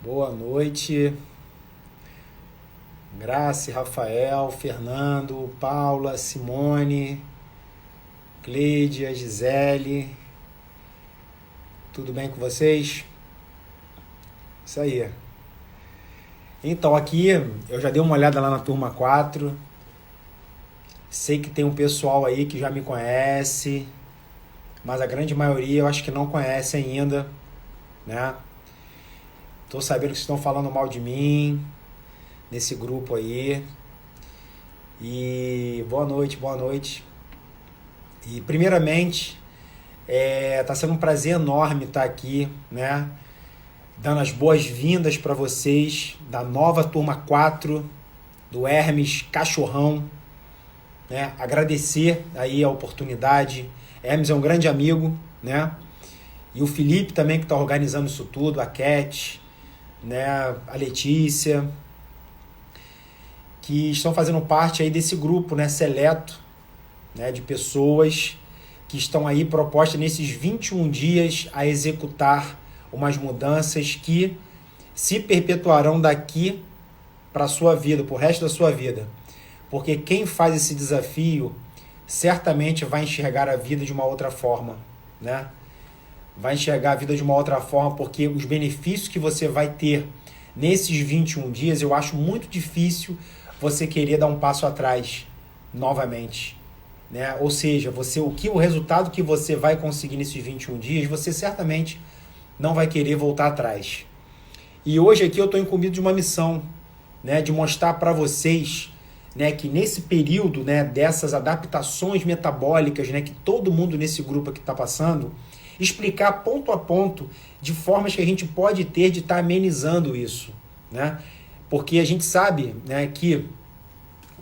Boa noite, Grace, Rafael, Fernando, Paula, Simone, Cleidia, Gisele, tudo bem com vocês? Isso aí. Então, aqui eu já dei uma olhada lá na turma 4. Sei que tem um pessoal aí que já me conhece, mas a grande maioria eu acho que não conhece ainda, né? Tô sabendo que vocês estão falando mal de mim nesse grupo aí. E boa noite, boa noite. E primeiramente, tá sendo um prazer enorme estar aqui, né? Dando as boas-vindas para vocês da nova turma 4 do Hermes Cachorrão, né? Agradecer aí a oportunidade. Hermes é um grande amigo, né? E o Felipe também que está organizando isso tudo, a Cat, né? A Letícia, que estão fazendo parte aí desse grupo, né? Seleto, né? De pessoas que estão aí propostas nesses 21 dias a executar umas mudanças que se perpetuarão daqui para a sua vida, para o resto da sua vida. Porque quem faz esse desafio certamente vai enxergar a vida de uma outra forma, né? Vai enxergar a vida de uma outra forma, porque os benefícios que você vai ter nesses 21 dias, eu acho muito difícil você querer dar um passo atrás novamente, né? Ou seja, o resultado que você vai conseguir nesses 21 dias, você certamente não vai querer voltar atrás. E hoje aqui eu estou incumbido de uma missão, né, de mostrar para vocês, né, que nesse período, né, dessas adaptações metabólicas, né, que todo mundo nesse grupo aqui está passando, explicar ponto a ponto de formas que a gente pode ter de estar amenizando isso, né? Porque a gente sabe, né, que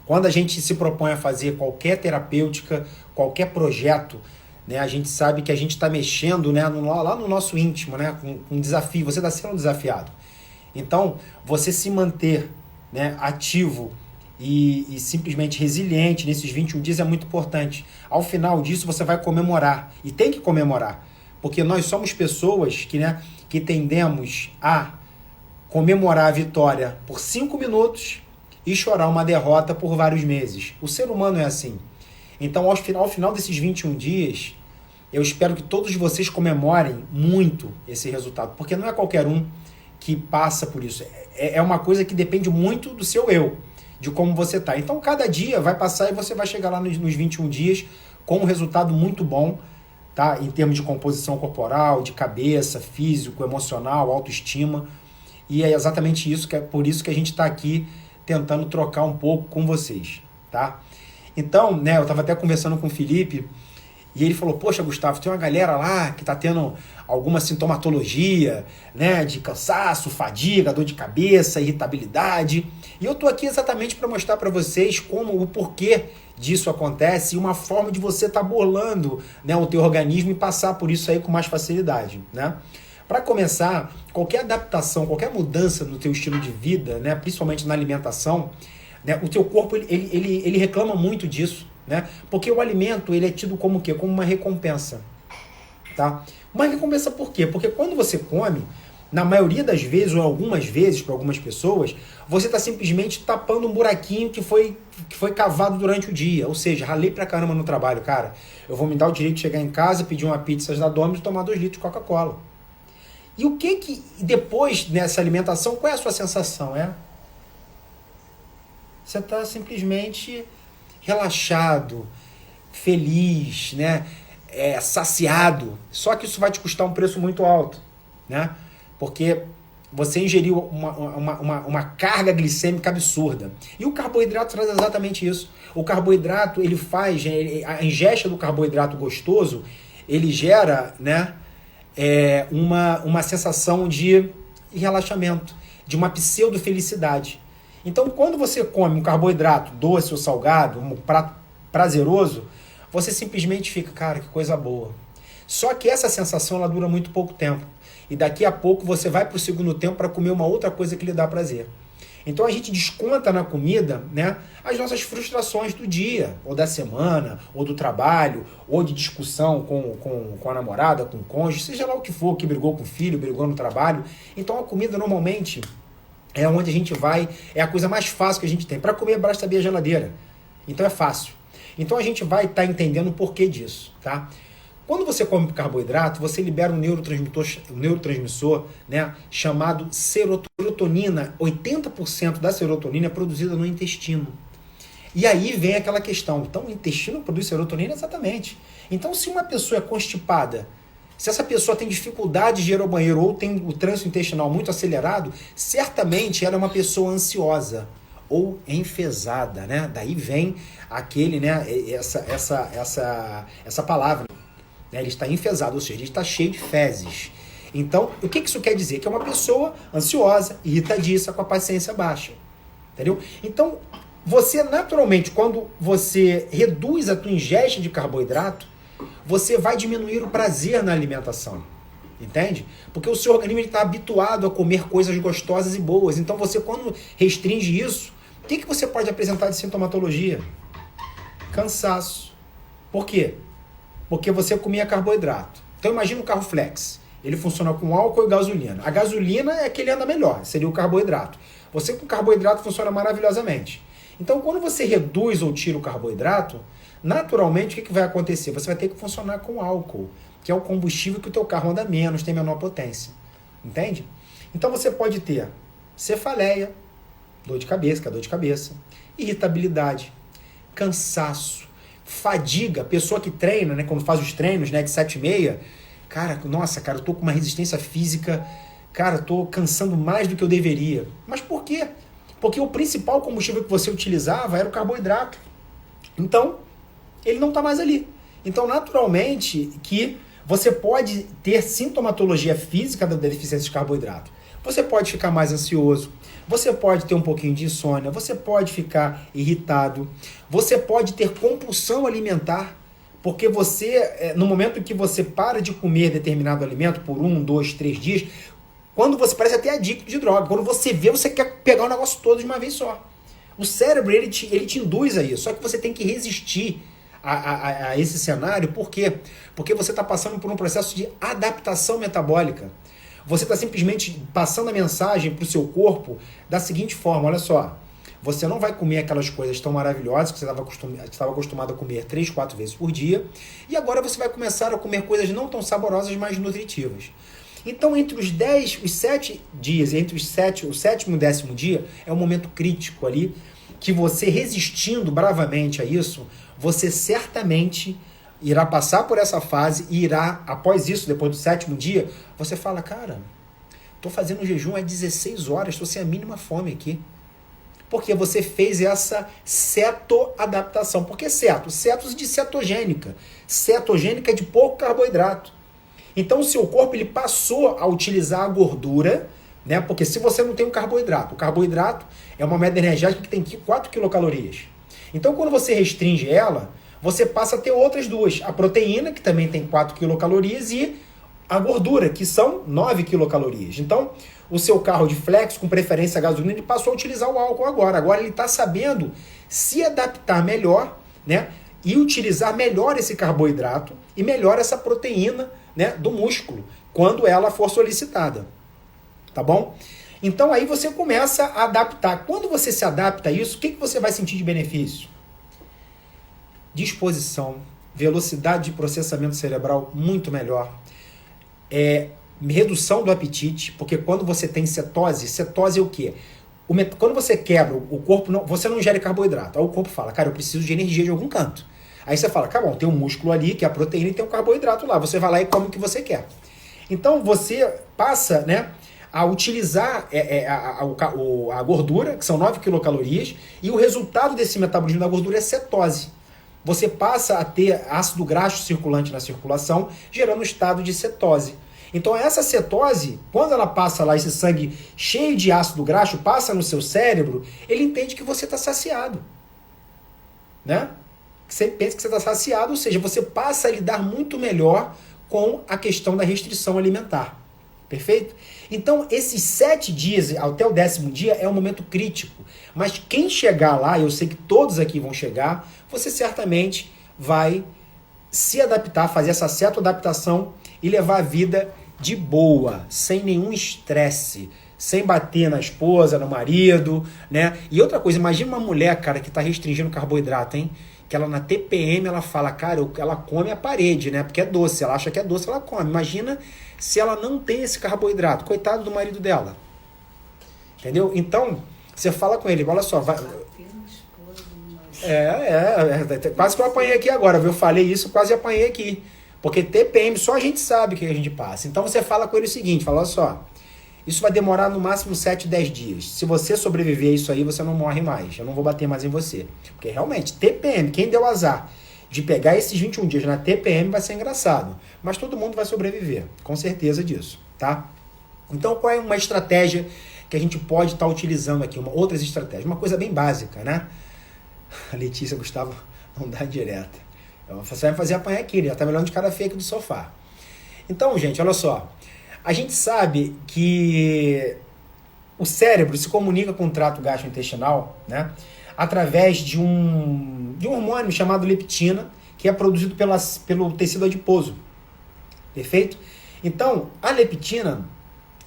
quando a gente se propõe a fazer qualquer terapêutica, qualquer projeto, né, a gente sabe que a gente está mexendo, né, lá no nosso íntimo, né, com um desafio, você está sendo desafiado. Então, você se manter, né, ativo e simplesmente resiliente nesses 21 dias é muito importante. Ao final disso, você vai comemorar, e tem que comemorar, porque nós somos pessoas que, né, que tendemos a comemorar a vitória por 5 minutos e chorar uma derrota por vários meses. O ser humano é assim. Então, ao final desses 21 dias, eu espero que todos vocês comemorem muito esse resultado, porque não é qualquer um que passa por isso. É uma coisa que depende muito do seu eu, de como você está. Então, cada dia vai passar e você vai chegar lá nos 21 dias com um resultado muito bom, tá? Em termos de composição corporal, de cabeça, físico, emocional, autoestima. E é exatamente isso, por isso que a gente está aqui tentando trocar um pouco com vocês, tá? Então, né, eu estava até conversando com o Felipe e ele falou, poxa, Gustavo, tem uma galera lá que está tendo alguma sintomatologia, né, de cansaço, fadiga, dor de cabeça, irritabilidade. E eu estou aqui exatamente para mostrar para vocês o porquê disso acontece e uma forma de você estar burlando, né, o teu organismo e passar por isso aí com mais facilidade, né? Para começar, qualquer adaptação, qualquer mudança no teu estilo de vida, né, principalmente na alimentação, né, o teu corpo ele reclama muito disso, né? Porque o alimento ele é tido como o quê? Como uma recompensa, tá? Uma recompensa por quê? Porque quando você come, na maioria das vezes ou algumas vezes para algumas pessoas, você está simplesmente tapando um buraquinho que foi cavado durante o dia. Ou seja, ralei pra caramba no trabalho, cara. Eu vou me dar o direito de chegar em casa, pedir uma pizza da Domino's e tomar 2 litros de Coca-Cola. E o que depois dessa alimentação, qual é a sua sensação? Você está simplesmente relaxado, feliz, né? Saciado. Só que isso vai te custar um preço muito alto, né? Porque você ingeriu uma carga glicêmica absurda. E o carboidrato traz exatamente isso. O carboidrato, ele faz, a ingesta do carboidrato gostoso, ele gera, né, uma sensação de relaxamento, de uma pseudo-felicidade. Então, quando você come um carboidrato doce ou salgado, um prato prazeroso, você simplesmente fica, cara, que coisa boa. Só que essa sensação ela dura muito pouco tempo. E daqui a pouco você vai para o segundo tempo para comer uma outra coisa que lhe dá prazer. Então a gente desconta na comida, né, as nossas frustrações do dia, ou da semana, ou do trabalho, ou de discussão com a namorada, com o cônjuge, seja lá o que for, que brigou com o filho, brigou no trabalho. Então a comida normalmente é onde a gente vai, é a coisa mais fácil que a gente tem. Para comer, basta abrir a geladeira. Então é fácil. Então a gente vai estar entendendo o porquê disso, tá? Quando você come carboidrato, você libera um neurotransmissor, né, chamado serotonina. 80% da serotonina é produzida no intestino. E aí vem aquela questão. Então o intestino produz serotonina? Exatamente. Então se uma pessoa é constipada, se essa pessoa tem dificuldade de ir ao banheiro ou tem o trânsito intestinal muito acelerado, certamente ela é uma pessoa ansiosa ou enfesada, né? Daí vem aquele, né, essa palavra, né? Ele está enfesado, ou seja, ele está cheio de fezes. Então, o que isso quer dizer? Que é uma pessoa ansiosa, irritadiça, com a paciência baixa. Entendeu? Então, você naturalmente, quando você reduz a tua ingesta de carboidrato, você vai diminuir o prazer na alimentação. Entende? Porque o seu organismo está habituado a comer coisas gostosas e boas. Então você, quando restringe isso, o que você pode apresentar de sintomatologia? Cansaço. Por quê? Porque você comia carboidrato. Então imagina um carro flex. Ele funciona com álcool e gasolina. A gasolina é que ele anda melhor, seria o carboidrato. Você com carboidrato funciona maravilhosamente. Então quando você reduz ou tira o carboidrato, naturalmente, o que vai acontecer? Você vai ter que funcionar com álcool, que é o combustível que o teu carro anda menos, tem menor potência. Entende? Então você pode ter cefaleia, dor de cabeça, que é dor de cabeça, irritabilidade, cansaço, fadiga. Pessoa que treina, né, quando faz os treinos, né, de 7h30, cara, nossa, cara, eu tô com uma resistência física, cara, eu tô cansando mais do que eu deveria. Mas por quê? Porque o principal combustível que você utilizava era o carboidrato. Então, ele não está mais ali. Então, naturalmente, que você pode ter sintomatologia física da deficiência de carboidrato. Você pode ficar mais ansioso, você pode ter um pouquinho de insônia, você pode ficar irritado, você pode ter compulsão alimentar, porque você, no momento que você para de comer determinado alimento por 1, 2, 3 dias, quando você parece até adicto de droga, quando você vê, você quer pegar o negócio todo de uma vez só. O cérebro, ele te induz a isso, só que você tem que resistir a esse cenário. Por quê? Porque você está passando por um processo de adaptação metabólica. Você está simplesmente passando a mensagem para o seu corpo da seguinte forma: olha só, você não vai comer aquelas coisas tão maravilhosas que você estava acostumado a comer 3, 4 vezes por dia, e agora você vai começar a comer coisas não tão saborosas, mas nutritivas. Então, entre os 7 dias, entre o 7º e o 10º dia, é um momento crítico ali, que você resistindo bravamente a isso, você certamente irá passar por essa fase e irá, após isso, depois do 7º dia, você fala, cara, estou fazendo jejum há 16 horas, estou sem a mínima fome aqui. Porque você fez essa cetoadaptação. Por que ceto? Cetos de cetogênica. Cetogênica é de pouco carboidrato. Então o seu corpo ele passou a utilizar a gordura, né? Porque se você não tem o carboidrato é uma média energética que tem 4 quilocalorias. Então quando você restringe ela, você passa a ter outras duas. A proteína, que também tem 4 quilocalorias, e a gordura, que são 9 quilocalorias. Então, o seu carro de flex, com preferência a gasolina, ele passou a utilizar o álcool agora. Agora ele está sabendo se adaptar melhor, né? E utilizar melhor esse carboidrato e melhor essa proteína, né, do músculo, quando ela for solicitada. Tá bom? Então aí você começa a adaptar. Quando você se adapta a isso, o que você vai sentir de benefício? Disposição, velocidade de processamento cerebral muito melhor, redução do apetite, porque quando você tem cetose é o quê? Quando você quebra, o corpo, você não ingere carboidrato, aí o corpo fala, cara, eu preciso de energia de algum canto. Aí você fala, tá bom, tem um músculo ali, que é a proteína, e tem um carboidrato lá, você vai lá e come o que você quer. Então você passa, né, a utilizar a gordura, que são 9 quilocalorias, e o resultado desse metabolismo da gordura é cetose. Você passa a ter ácido graxo circulante na circulação, gerando um estado de cetose. Então essa cetose, quando ela passa lá, esse sangue cheio de ácido graxo, passa no seu cérebro, ele entende que você está saciado. Né? Você pensa que você está saciado, ou seja, você passa a lidar muito melhor com a questão da restrição alimentar. Perfeito? Então, esses 7 dias, até o 10º dia, é um momento crítico. Mas quem chegar lá, eu sei que todos aqui vão chegar, você certamente vai se adaptar, fazer essa certa adaptação e levar a vida de boa, sem nenhum estresse, sem bater na esposa, no marido, né? E outra coisa, imagina uma mulher, cara, que tá restringindo carboidrato, hein? Que ela na TPM, ela fala, cara, ela come a parede, né? Porque é doce, ela acha que é doce, ela come. Imagina se ela não tem esse carboidrato. Coitado do marido dela. Entendeu? Então, você fala com ele, olha só, vai... Quase que eu apanhei aqui agora, viu? Eu falei isso, quase apanhei aqui. Porque TPM, só a gente sabe que a gente passa. Então você fala com ele o seguinte, fala, olha só, isso vai demorar no máximo 7, 10 dias. Se você sobreviver a isso aí, você não morre mais. Eu não vou bater mais em você. Porque realmente, TPM, quem deu azar de pegar esses 21 dias na TPM vai ser engraçado. Mas todo mundo vai sobreviver, com certeza disso, tá? Então qual é uma estratégia que a gente pode estar utilizando aqui? Outras estratégias, uma coisa bem básica, né? A Letícia, Gustavo, não dá direta. Você vai fazer apanhar aqui, né? Tá melhor de cara feia aqui do sofá. Então, gente, olha só. A gente sabe que o cérebro se comunica com o trato gastrointestinal, né? Através de um hormônio chamado leptina, que é produzido pelo tecido adiposo. Perfeito? Então, a leptina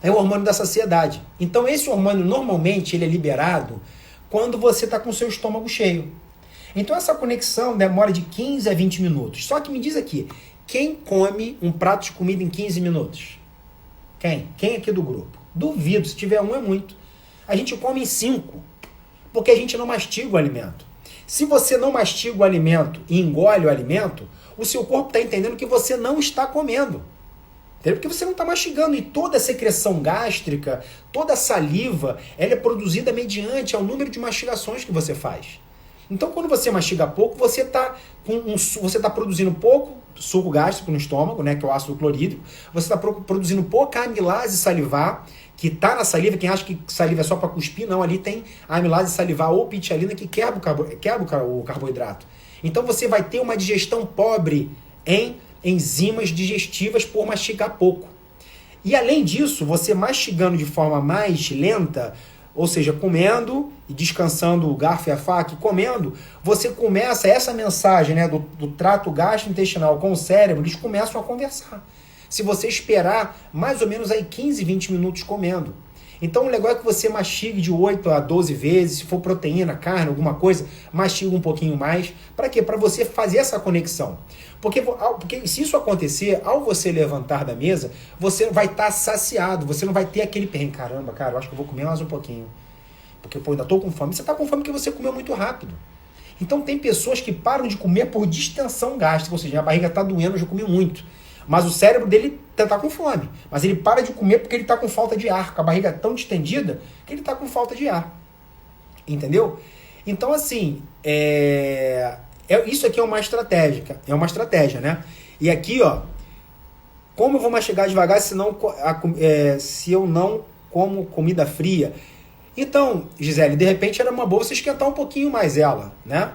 é o hormônio da saciedade. Então, esse hormônio, normalmente, ele é liberado quando você está com o seu estômago cheio. Então, essa conexão demora de 15 a 20 minutos. Só que me diz aqui, quem come um prato de comida em 15 minutos? Quem? Quem aqui do grupo? Duvido, se tiver um é muito. A gente come em 5, porque a gente não mastiga o alimento. Se você não mastiga o alimento e engole o alimento, o seu corpo está entendendo que você não está comendo. Entendeu? Porque você não está mastigando. E toda a secreção gástrica, toda a saliva, ela é produzida mediante ao número de mastigações que você faz. Então, quando você mastiga pouco, você está produzindo pouco suco gástrico no estômago, né, que é o ácido clorídrico. Você está produzindo pouca amilase salivar, que está na saliva. Quem acha que saliva é só para cuspir, não. Ali tem a amilase salivar ou pitialina que quebra o carboidrato. Então, você vai ter uma digestão pobre em enzimas digestivas por mastigar pouco. E, além disso, você mastigando de forma mais lenta, ou seja, comendo e descansando o garfo e a faca, e comendo, você começa essa mensagem, né, do trato gastrointestinal com o cérebro, eles começam a conversar. Se você esperar mais ou menos aí 15, 20 minutos comendo. Então o legal é que você mastigue de 8 a 12 vezes, se for proteína, carne, alguma coisa, mastiga um pouquinho mais. Para quê? Para você fazer essa conexão. Porque se isso acontecer, ao você levantar da mesa, você vai estar saciado, você não vai ter aquele perrengue. Caramba, cara, eu acho que eu vou comer mais um pouquinho. Porque eu ainda estou com fome. Você está com fome porque você comeu muito rápido. Então tem pessoas que param de comer por distensão gástrica, ou seja, a barriga está doendo, já comi muito. Mas o cérebro dele está com fome. Mas ele para de comer porque ele está com falta de ar. Com a barriga tão distendida que ele está com falta de ar. Entendeu? Então, assim, isso aqui é uma estratégia, né? E aqui, ó, como eu vou mastigar devagar se eu não como comida fria? Então, Gisele, de repente era uma boa você esquentar um pouquinho mais ela, né?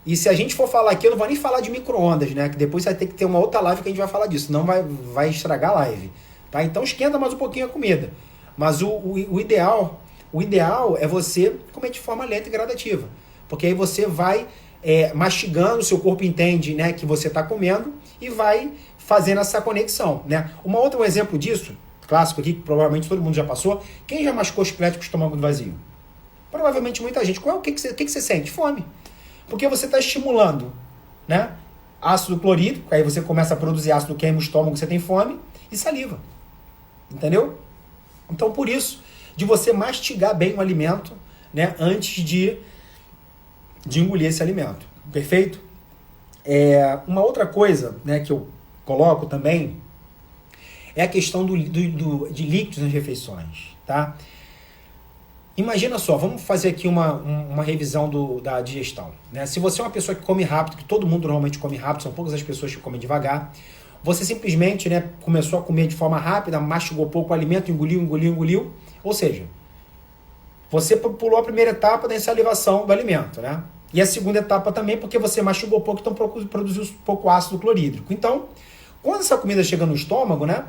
E se a gente for falar aqui, eu não vou nem falar de micro-ondas, né? Que depois vai ter que ter uma outra live que a gente vai falar disso, senão vai estragar a live. Tá? Então esquenta mais um pouquinho a comida. Mas o ideal é você comer de forma lenta e gradativa. Porque aí você vai mastigando, o seu corpo entende, né, que você está comendo e vai fazendo essa conexão. Né? Um exemplo disso, clássico aqui, que provavelmente todo mundo já passou, quem já mascou chiclete com o estômago vazio? Provavelmente muita gente. O que você sente? Fome. Porque você está estimulando, né, ácido clorídrico, aí você começa a produzir ácido, queima o estômago, você tem fome, e saliva. Entendeu? Então, por isso, de você mastigar bem o alimento, né, antes de engolir esse alimento. Perfeito? Uma outra coisa, né, que eu coloco também é a questão de líquidos nas refeições. Tá? Imagina só, vamos fazer aqui uma revisão da digestão. Né? Se você é uma pessoa que come rápido, que todo mundo normalmente come rápido, são poucas as pessoas que comem devagar, você simplesmente, né, começou a comer de forma rápida, mastigou pouco o alimento, engoliu, ou seja, você pulou a primeira etapa da insalivação do alimento, né? E a segunda etapa também, porque você mastigou pouco, então produziu pouco ácido clorídrico. Então, quando essa comida chega no estômago, né,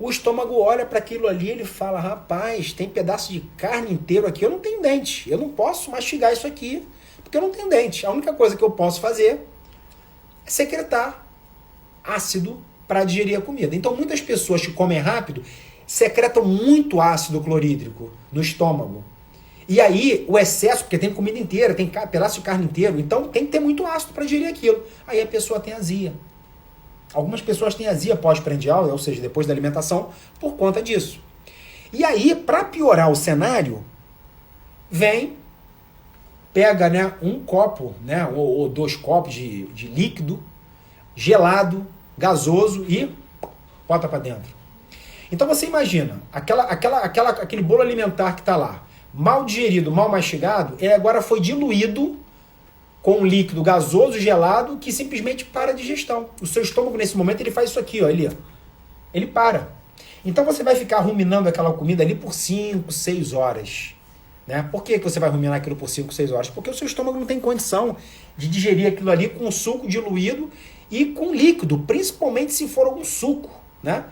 O estômago olha para aquilo ali, ele fala, rapaz, tem pedaço de carne inteiro aqui, eu não tenho dente, eu não posso mastigar isso aqui, porque eu não tenho dente. A única coisa que eu posso fazer é secretar ácido para digerir a comida. Então muitas pessoas que comem rápido secretam muito ácido clorídrico no estômago. E aí o excesso, porque tem comida inteira, tem pedaço de carne inteiro, então tem que ter muito ácido para digerir aquilo. Aí a pessoa tem azia. Algumas pessoas têm azia pós-prandial, ou seja, depois da alimentação, por conta disso. E aí, para piorar o cenário, pega, né, um copo, né, ou 2 copos de líquido gelado, gasoso e bota para dentro. Então você imagina, aquele bolo alimentar que está lá, mal digerido, mal mastigado, ele agora foi diluído com um líquido gasoso, gelado, que simplesmente para a digestão. O seu estômago, nesse momento, ele faz isso aqui, ó, ele para. Então você vai ficar ruminando aquela comida ali por 5, 6 horas. Né? Por que você vai ruminar aquilo por 5, 6 horas? Porque o seu estômago não tem condição de digerir aquilo ali com suco diluído e com líquido, principalmente se for algum suco, né?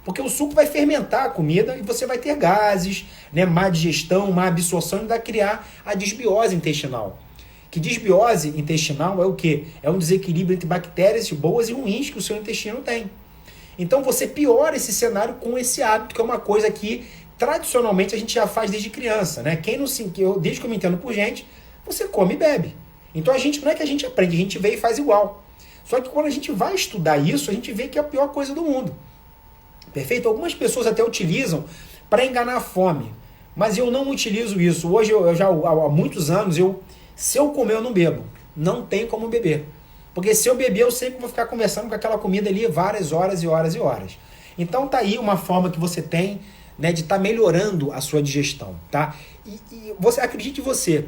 Porque o suco vai fermentar a comida e você vai ter gases, né? Má digestão, má absorção e vai criar a desbiose intestinal. Que desbiose intestinal é o quê? É um desequilíbrio entre bactérias boas e ruins que o seu intestino tem. Então você piora esse cenário com esse hábito, que é uma coisa que tradicionalmente a gente já faz desde criança, né? Desde que eu me entendo por gente, você come e bebe. Então não é que a gente aprende, a gente vê e faz igual. Só que quando a gente vai estudar isso, a gente vê que é a pior coisa do mundo. Perfeito? Algumas pessoas até utilizam para enganar a fome, mas eu não utilizo isso. Hoje, há muitos anos, se eu comer, eu não bebo. Não tem como beber. Porque se eu beber, eu sei que vou ficar conversando com aquela comida ali várias horas e horas e horas. Então tá aí uma forma que você tem, né, de estar melhorando a sua digestão, tá? E você acredite você.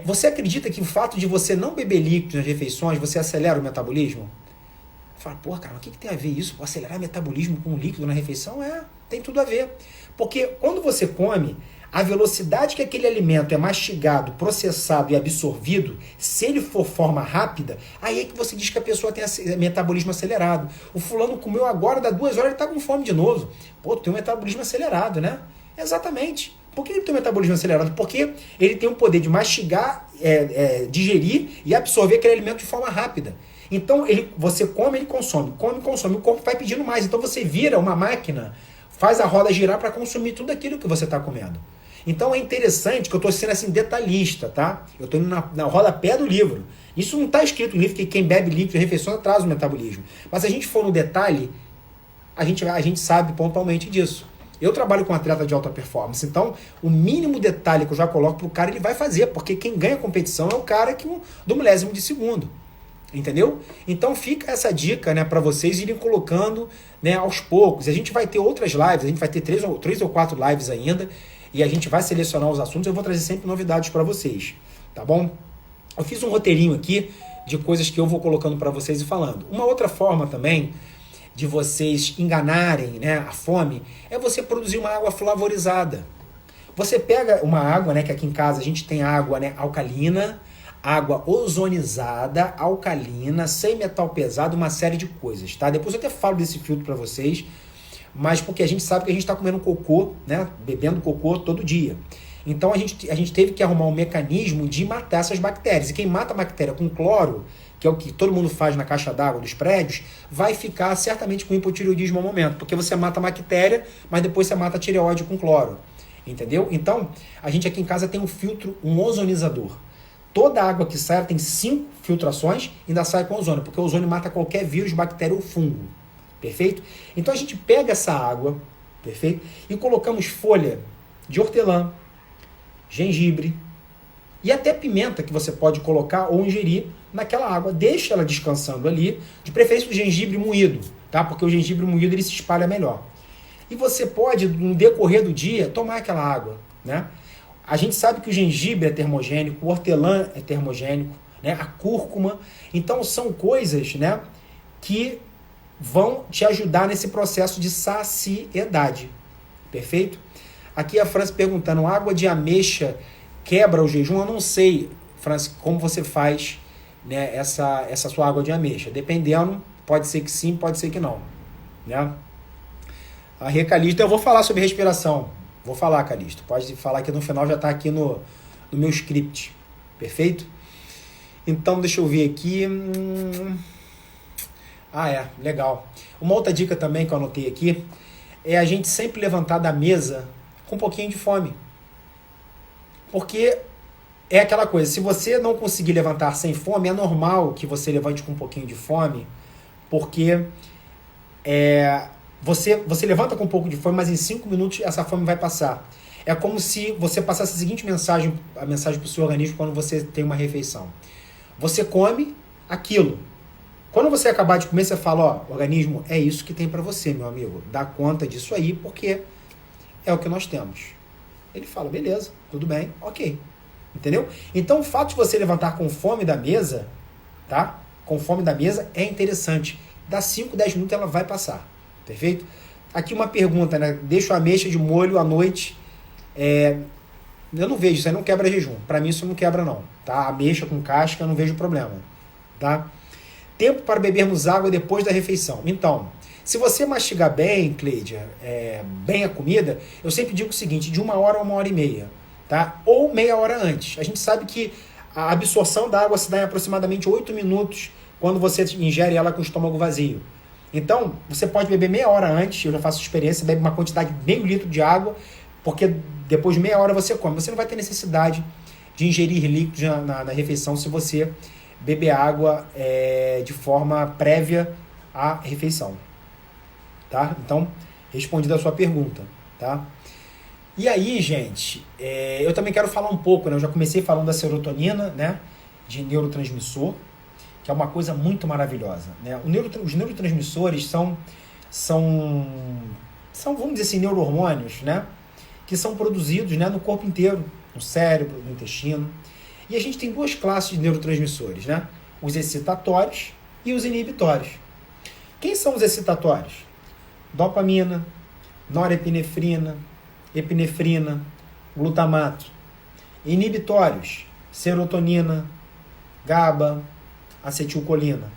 Você acredita que o fato de você não beber líquido nas refeições, você acelera o metabolismo? Fala, pô, cara, o que tem a ver isso? Acelerar o metabolismo com líquido na refeição? Tem tudo a ver. Porque quando você come, a velocidade que aquele alimento é mastigado, processado e absorvido, se ele for forma rápida, aí é que você diz que a pessoa tem metabolismo acelerado. O fulano comeu agora, dá 2 horas, ele tá com fome de novo. Pô, tu tem um metabolismo acelerado, né? Exatamente. Por que ele tem um metabolismo acelerado? Porque ele tem o poder de mastigar, digerir e absorver aquele alimento de forma rápida. Então, você come, ele consome, o corpo vai pedindo mais. Então, você vira uma máquina, faz a roda girar para consumir tudo aquilo que você está comendo. Então, é interessante que eu estou sendo assim detalhista, tá? Eu estou indo na rodapé do livro. Isso não está escrito no livro que quem bebe líquido em refeições atrasa o metabolismo. Mas se a gente for no detalhe, a gente sabe pontualmente disso. Eu trabalho com atleta de alta performance, então o mínimo detalhe que eu já coloco para o cara, ele vai fazer, porque quem ganha a competição é o cara do milésimo de segundo. Entendeu? Então fica essa dica, né, para vocês irem colocando, né, aos poucos. A gente vai ter outras lives, a gente vai ter 3 ou 4 lives ainda, e a gente vai selecionar os assuntos. Eu vou trazer sempre novidades para vocês, tá bom? Eu fiz um roteirinho aqui de coisas que eu vou colocando para vocês e falando. Uma outra forma também de vocês enganarem, né, a fome é você produzir uma água flavorizada. Você pega uma água, né, que aqui em casa a gente tem água, né, alcalina, água ozonizada, alcalina, sem metal pesado, uma série de coisas, tá? Depois eu até falo desse filtro para vocês, mas porque a gente sabe que a gente está comendo cocô, né, bebendo cocô todo dia. Então a gente teve que arrumar um mecanismo de matar essas bactérias. E quem mata a bactéria com cloro, que é o que todo mundo faz na caixa d'água dos prédios, vai ficar certamente com hipotireoidismo ao momento, porque você mata a bactéria, mas depois você mata a tireoide com cloro, entendeu? Então, a gente aqui em casa tem um filtro, um ozonizador. Toda a água que sai tem 5 filtrações e ainda sai com ozônio, porque o ozônio mata qualquer vírus, bactéria ou fungo, perfeito? Então a gente pega essa água, perfeito? E colocamos folha de hortelã, gengibre e até pimenta que você pode colocar ou ingerir naquela água. Deixa ela descansando ali, de preferência o gengibre moído, tá? Porque o gengibre moído ele se espalha melhor. E você pode, no decorrer do dia, tomar aquela água, né? A gente sabe que o gengibre é termogênico, o hortelã é termogênico, né? A cúrcuma. Então são coisas, né, que vão te ajudar nesse processo de saciedade, perfeito? Aqui a França perguntando, água de ameixa quebra o jejum? Eu não sei, França, como você faz, né, essa sua água de ameixa. Dependendo, pode ser que sim, pode ser que não, né? Aí, Calixto, eu vou falar sobre respiração. Vou falar, Calixto. Pode falar que no final já está aqui no meu script. Perfeito? Então, deixa eu ver aqui. Legal. Uma outra dica também que eu anotei aqui é a gente sempre levantar da mesa com um pouquinho de fome. Porque é aquela coisa, se você não conseguir levantar sem fome, é normal que você levante com um pouquinho de fome, porque você levanta com um pouco de fome, mas em 5 minutos essa fome vai passar. É como se você passasse a seguinte mensagem, a mensagem para o seu organismo quando você tem uma refeição. Você come aquilo. Quando você acabar de comer, você fala, organismo, é isso que tem para você, meu amigo. Dá conta disso aí, porque é o que nós temos. Ele fala, beleza, tudo bem, ok. Entendeu? Então, o fato de você levantar com fome da mesa, tá? Com fome da mesa é interessante. Dá 5, 10 minutos ela vai passar. Perfeito? Aqui uma pergunta, né? Deixo a ameixa de molho à noite. Eu não vejo, isso aí não quebra jejum. Para mim isso não quebra não. Tá? Ameixa com casca, eu não vejo problema. Tá? Tempo para bebermos água depois da refeição. Então, se você mastigar bem, Cleidia, bem a comida, eu sempre digo o seguinte, de 1 hora a 1h30. Tá? Ou meia hora antes. A gente sabe que a absorção da água se dá em aproximadamente 8 minutos quando você ingere ela com o estômago vazio. Então, você pode beber meia hora antes, eu já faço experiência, bebe uma quantidade de meio litro de água, porque depois de meia hora você come. Você não vai ter necessidade de ingerir líquidos na refeição se você beber água de forma prévia à refeição. Tá? Então, respondida a sua pergunta. Tá? E aí, gente, eu também quero falar um pouco, né? Eu já comecei falando da serotonina, né? De neurotransmissor, que é uma coisa muito maravilhosa, né? Os neurotransmissores são, vamos dizer assim, neurohormônios, né? Que são produzidos, né, no corpo inteiro, no cérebro, no intestino. E a gente tem 2 classes de neurotransmissores, né? Os excitatórios e os inibitórios. Quem são os excitatórios? Dopamina, norepinefrina, epinefrina, glutamato. Inibitórios, serotonina, GABA, acetilcolina.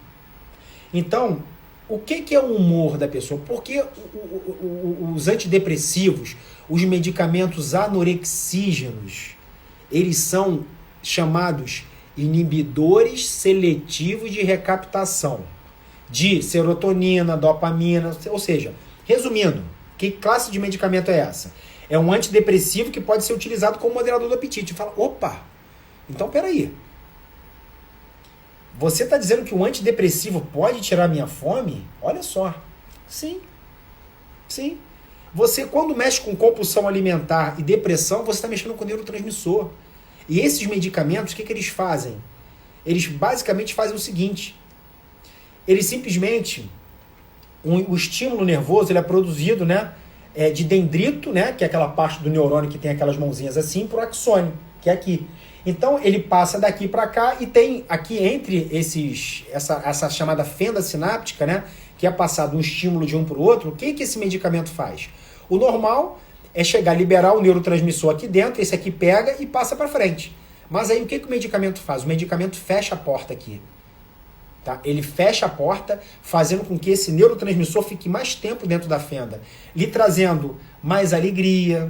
Então, o que é o humor da pessoa? Porque os antidepressivos, os medicamentos anorexígenos, eles são chamados inibidores seletivos de recaptação de serotonina, dopamina, ou seja, resumindo, que classe de medicamento é essa? É um antidepressivo que pode ser utilizado como moderador do apetite. Fala, opa, então peraí. Você está dizendo que o antidepressivo pode tirar minha fome? Olha só. Sim. Sim. Você, quando mexe com compulsão alimentar e depressão, você está mexendo com neurotransmissor. E esses medicamentos, o que eles fazem? Eles basicamente fazem o seguinte. Eles simplesmente... O estímulo nervoso ele é produzido, né, de dendrito, né, que é aquela parte do neurônio que tem aquelas mãozinhas assim, para o axônio, que é aqui. Então, ele passa daqui para cá e tem aqui entre essa chamada fenda sináptica, né, que é passado um estímulo de um para o outro. O que esse medicamento faz? O normal é chegar a liberar o neurotransmissor aqui dentro, esse aqui pega e passa para frente. Mas aí o que o medicamento faz? O medicamento fecha a porta aqui. Tá? Ele fecha a porta, fazendo com que esse neurotransmissor fique mais tempo dentro da fenda, lhe trazendo mais alegria,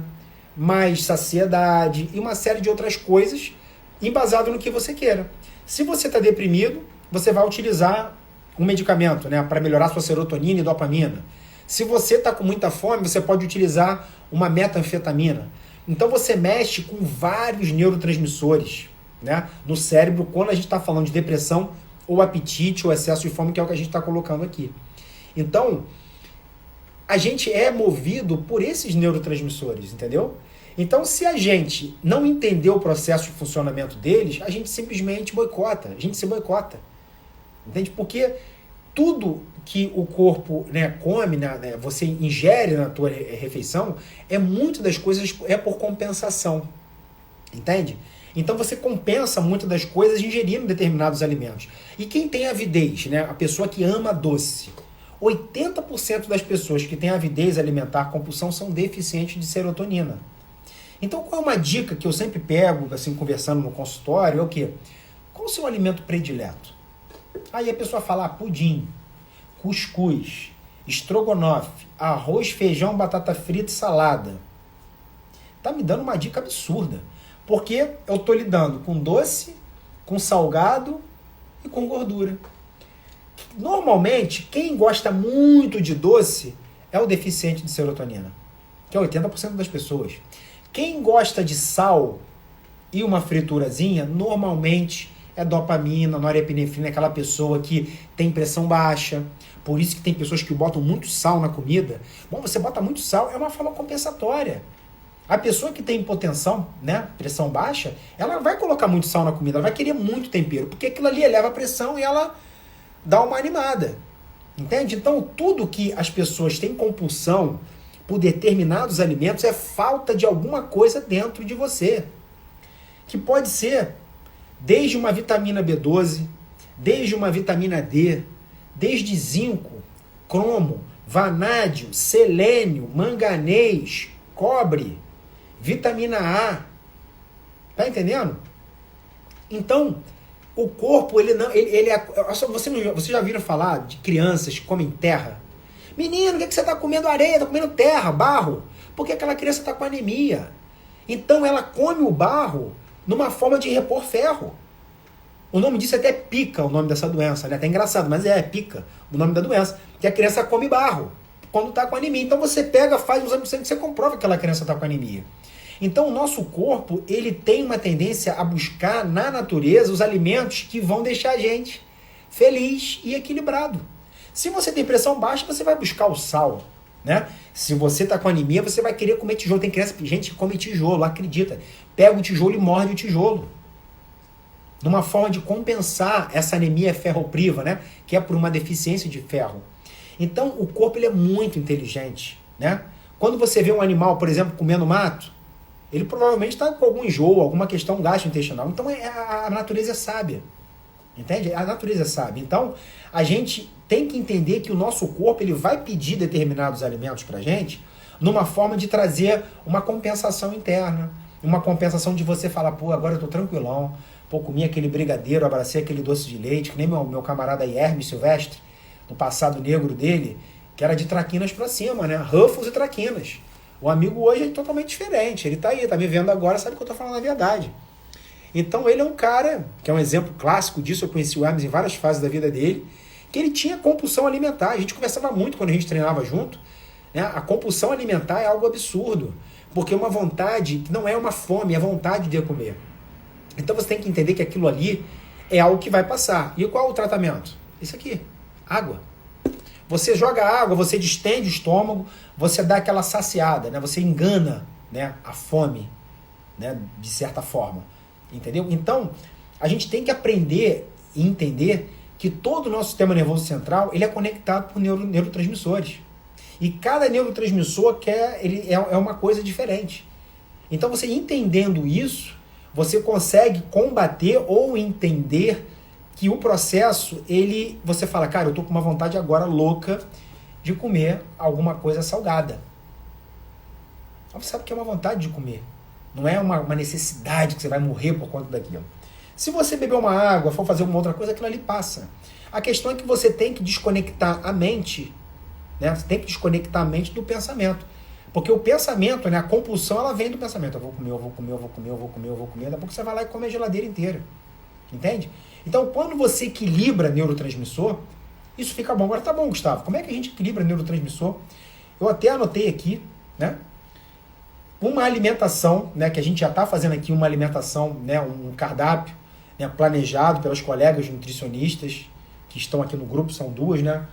mais saciedade e uma série de outras coisas embasado no que você queira. Se você está deprimido, você vai utilizar um medicamento, né, para melhorar sua serotonina e dopamina. Se você está com muita fome, você pode utilizar uma metanfetamina. Então você mexe com vários neurotransmissores, né, no cérebro quando a gente está falando de depressão ou apetite ou excesso de fome, que é o que a gente está colocando aqui. Então, a gente é movido por esses neurotransmissores, entendeu? Então, se a gente não entender o processo de funcionamento deles, a gente simplesmente boicota, a gente se boicota. Entende? Porque tudo que o corpo, né, come, né, você ingere na tua refeição, muito das coisas é por compensação. Entende? Então você compensa muito das coisas ingerindo determinados alimentos. E quem tem avidez, né, a pessoa que ama doce, 80% das pessoas que têm avidez alimentar, compulsão, são deficientes de serotonina. Então, qual é uma dica que eu sempre pego, assim, conversando no consultório, é o quê? Qual o seu alimento predileto? Aí a pessoa fala, pudim, cuscuz, estrogonofe, arroz, feijão, batata frita e salada. Tá me dando uma dica absurda. Porque eu tô lidando com doce, com salgado e com gordura. Normalmente, quem gosta muito de doce é o deficiente de serotonina, que é 80% das pessoas. Quem gosta de sal e uma friturazinha, normalmente é dopamina, norepinefrina, aquela pessoa que tem pressão baixa. Por isso que tem pessoas que botam muito sal na comida. Bom, você bota muito sal, é uma forma compensatória. A pessoa que tem hipotensão, né, pressão baixa, ela vai colocar muito sal na comida, ela vai querer muito tempero, porque aquilo ali eleva a pressão e ela dá uma animada. Entende? Então, tudo que as pessoas têm compulsão por determinados alimentos é falta de alguma coisa dentro de você. Que pode ser desde uma vitamina B12, desde uma vitamina D, desde zinco, cromo, vanádio, selênio, manganês, cobre, vitamina A. Tá entendendo? Então, o corpo, ele não. Ele é, você já viram falar de crianças que comem terra? Menino, o que você está comendo areia? Está comendo terra, barro. Porque aquela criança está com anemia. Então ela come o barro numa forma de repor ferro. O nome disso é até pica, o nome dessa doença. Né? Até engraçado, mas é pica o nome da doença. Que a criança come barro quando está com anemia. Então você pega, faz um exame de sangue e você comprova que aquela criança está com anemia. Então o nosso corpo, ele tem uma tendência a buscar na natureza os alimentos que vão deixar a gente feliz e equilibrado. Se você tem pressão baixa, você vai buscar o sal, né? Se você está com anemia, você vai querer comer tijolo. Tem criança, gente que come tijolo, acredita. Pega o tijolo e morde o tijolo. Numa forma de compensar essa anemia ferropriva, né? Que é por uma deficiência de ferro. Então o corpo, ele é muito inteligente, né? Quando você vê um animal, por exemplo, comendo mato, ele provavelmente está com algum enjoo, alguma questão gastrointestinal. Então a natureza é sábia. Entende? A natureza é sábia. Então a gente tem que entender que o nosso corpo, ele vai pedir determinados alimentos para a gente numa forma de trazer uma compensação interna. Uma compensação de você falar, pô, agora eu tô tranquilão. Pô, comi aquele brigadeiro, abracei aquele doce de leite, que nem meu camarada Hermes Silvestre, no passado negro dele, que era de traquinas para cima, né? Ruffles e traquinas. O amigo hoje é totalmente diferente. Ele tá aí, tá me vendo agora, sabe que eu tô falando a verdade. Então ele é um cara, que é um exemplo clássico disso, eu conheci o Hermes em várias fases da vida dele, que ele tinha compulsão alimentar. A gente conversava muito quando a gente treinava junto, né? A compulsão alimentar é algo absurdo, porque é uma vontade que não é uma fome, é vontade de comer. Então você tem que entender que aquilo ali é algo que vai passar. E qual é o tratamento? Isso aqui, água. Você joga água, você distende o estômago, você dá aquela saciada, né? Você engana, né, a fome, né, de certa forma. Entendeu? Então, a gente tem que aprender e entender que todo o nosso sistema nervoso central, ele é conectado por neurotransmissores. E cada neurotransmissor é uma coisa diferente. Então, você entendendo isso, você consegue combater ou entender que o processo, você fala, cara, eu tô com uma vontade agora louca de comer alguma coisa salgada. Você sabe que é uma vontade de comer. Não é uma necessidade que você vai morrer por conta daquilo. Se você beber uma água, for fazer uma outra coisa, aquilo ali passa. A questão é que você tem que desconectar a mente, né? Você tem que desconectar a mente do pensamento. Porque o pensamento, né, a compulsão, ela vem do pensamento. Eu vou comer, eu vou comer, eu vou comer, eu vou comer, eu vou comer. Daqui a pouco você vai lá e come a geladeira inteira. Entende? Então, quando você equilibra neurotransmissor, isso fica bom. Agora tá bom, Gustavo. Como é que a gente equilibra neurotransmissor? Eu até anotei aqui, né? Uma alimentação, né, que a gente já está fazendo aqui, uma alimentação, né, um cardápio, né, planejado pelas colegas nutricionistas que estão aqui no grupo, são duas, né?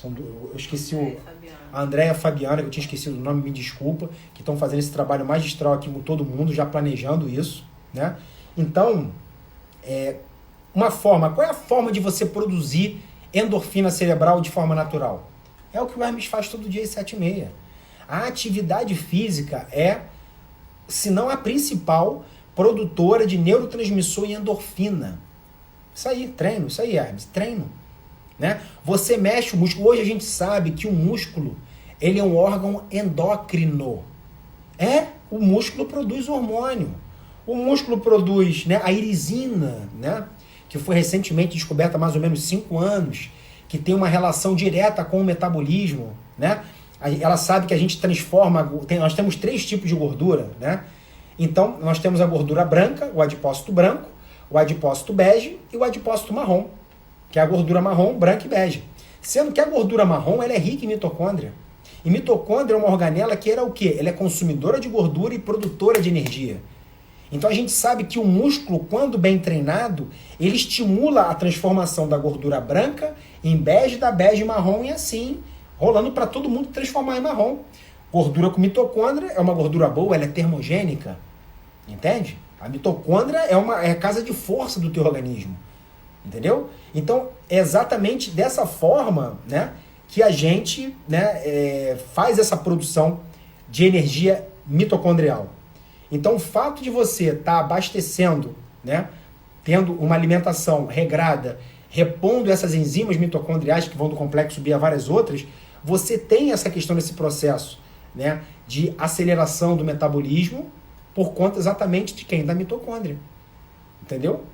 Eu esqueci a Andréia e a Fabiana, que eu tinha esquecido o nome, me desculpa, que estão fazendo esse trabalho magistral aqui com todo mundo, já planejando isso, né? Então, qual é a forma de você produzir endorfina cerebral de forma natural? É o que o Hermes faz todo dia às 7h30. A atividade física é, se não a principal, produtora de neurotransmissor e endorfina. Isso aí, treino, isso aí, Hermes, treino. Né? Você mexe o músculo. Hoje a gente sabe que o músculo, ele é um órgão endócrino. O músculo produz hormônio. O músculo produz, né, a irisina, né, que foi recentemente descoberta há mais ou menos 5 anos, que tem uma relação direta com o metabolismo, né? Ela sabe que a gente transforma, nós temos 3 tipos de gordura, né? Então, nós temos a gordura branca, o adipócito branco, o adipócito bege e o adipócito marrom, que é a gordura marrom, branca e bege. Sendo que a gordura marrom, ela é rica em mitocôndria. E mitocôndria é uma organela que era o quê? Ela é consumidora de gordura e produtora de energia. Então a gente sabe que o músculo, quando bem treinado, ele estimula a transformação da gordura branca em bege, da bege em marrom e assim, rolando para todo mundo transformar em marrom. Gordura com mitocôndria é uma gordura boa, ela é termogênica. Entende? A mitocôndria é a casa de força do teu organismo. Entendeu? Então, é exatamente dessa forma, né, que a gente, né, faz essa produção de energia mitocondrial. Então, o fato de você estar abastecendo, né, tendo uma alimentação regrada, repondo essas enzimas mitocondriais que vão do complexo B a várias outras, você tem essa questão desse processo, né, de aceleração do metabolismo por conta exatamente de quem? Da mitocôndria. Entendeu?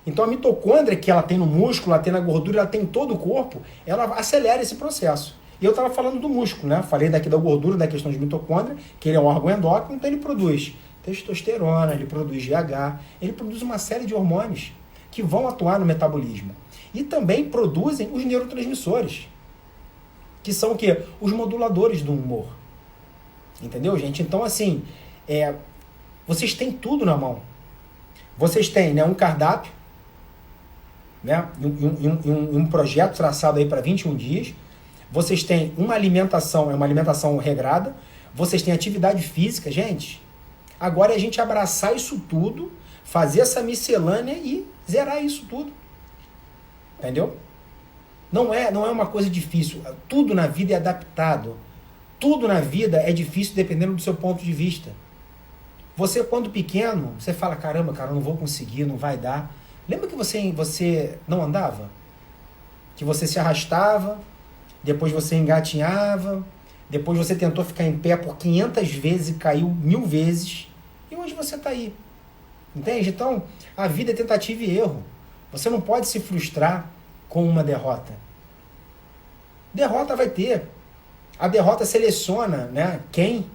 Então a mitocôndria que ela tem no músculo, ela tem na gordura, ela tem em todo o corpo, ela acelera esse processo. E eu estava falando do músculo, né? Falei daqui da gordura, da questão de mitocôndria, que ele é um órgão endócrino, então ele produz testosterona, ele produz GH, ele produz uma série de hormônios que vão atuar no metabolismo. E também produzem os neurotransmissores, que são o quê? Os moduladores do humor. Entendeu, gente? Então, assim, vocês têm tudo na mão. Vocês têm, né, um cardápio, né, um projeto traçado aí para 21 dias. Vocês têm uma alimentação regrada. Vocês têm atividade física. Gente, agora é a gente abraçar isso tudo, fazer essa miscelânea e zerar isso tudo. Entendeu? Não é uma coisa difícil. Tudo na vida é adaptado. Tudo na vida é difícil dependendo do seu ponto de vista. Você, quando pequeno, você fala, caramba, cara, eu não vou conseguir, não vai dar. Lembra que você não andava? Que você se arrastava, depois você engatinhava, depois você tentou ficar em pé por 500 vezes e caiu 1000 vezes. E hoje você está aí. Entende? Então, a vida é tentativa e erro. Você não pode se frustrar com uma derrota. Derrota vai ter. A derrota seleciona, né, quem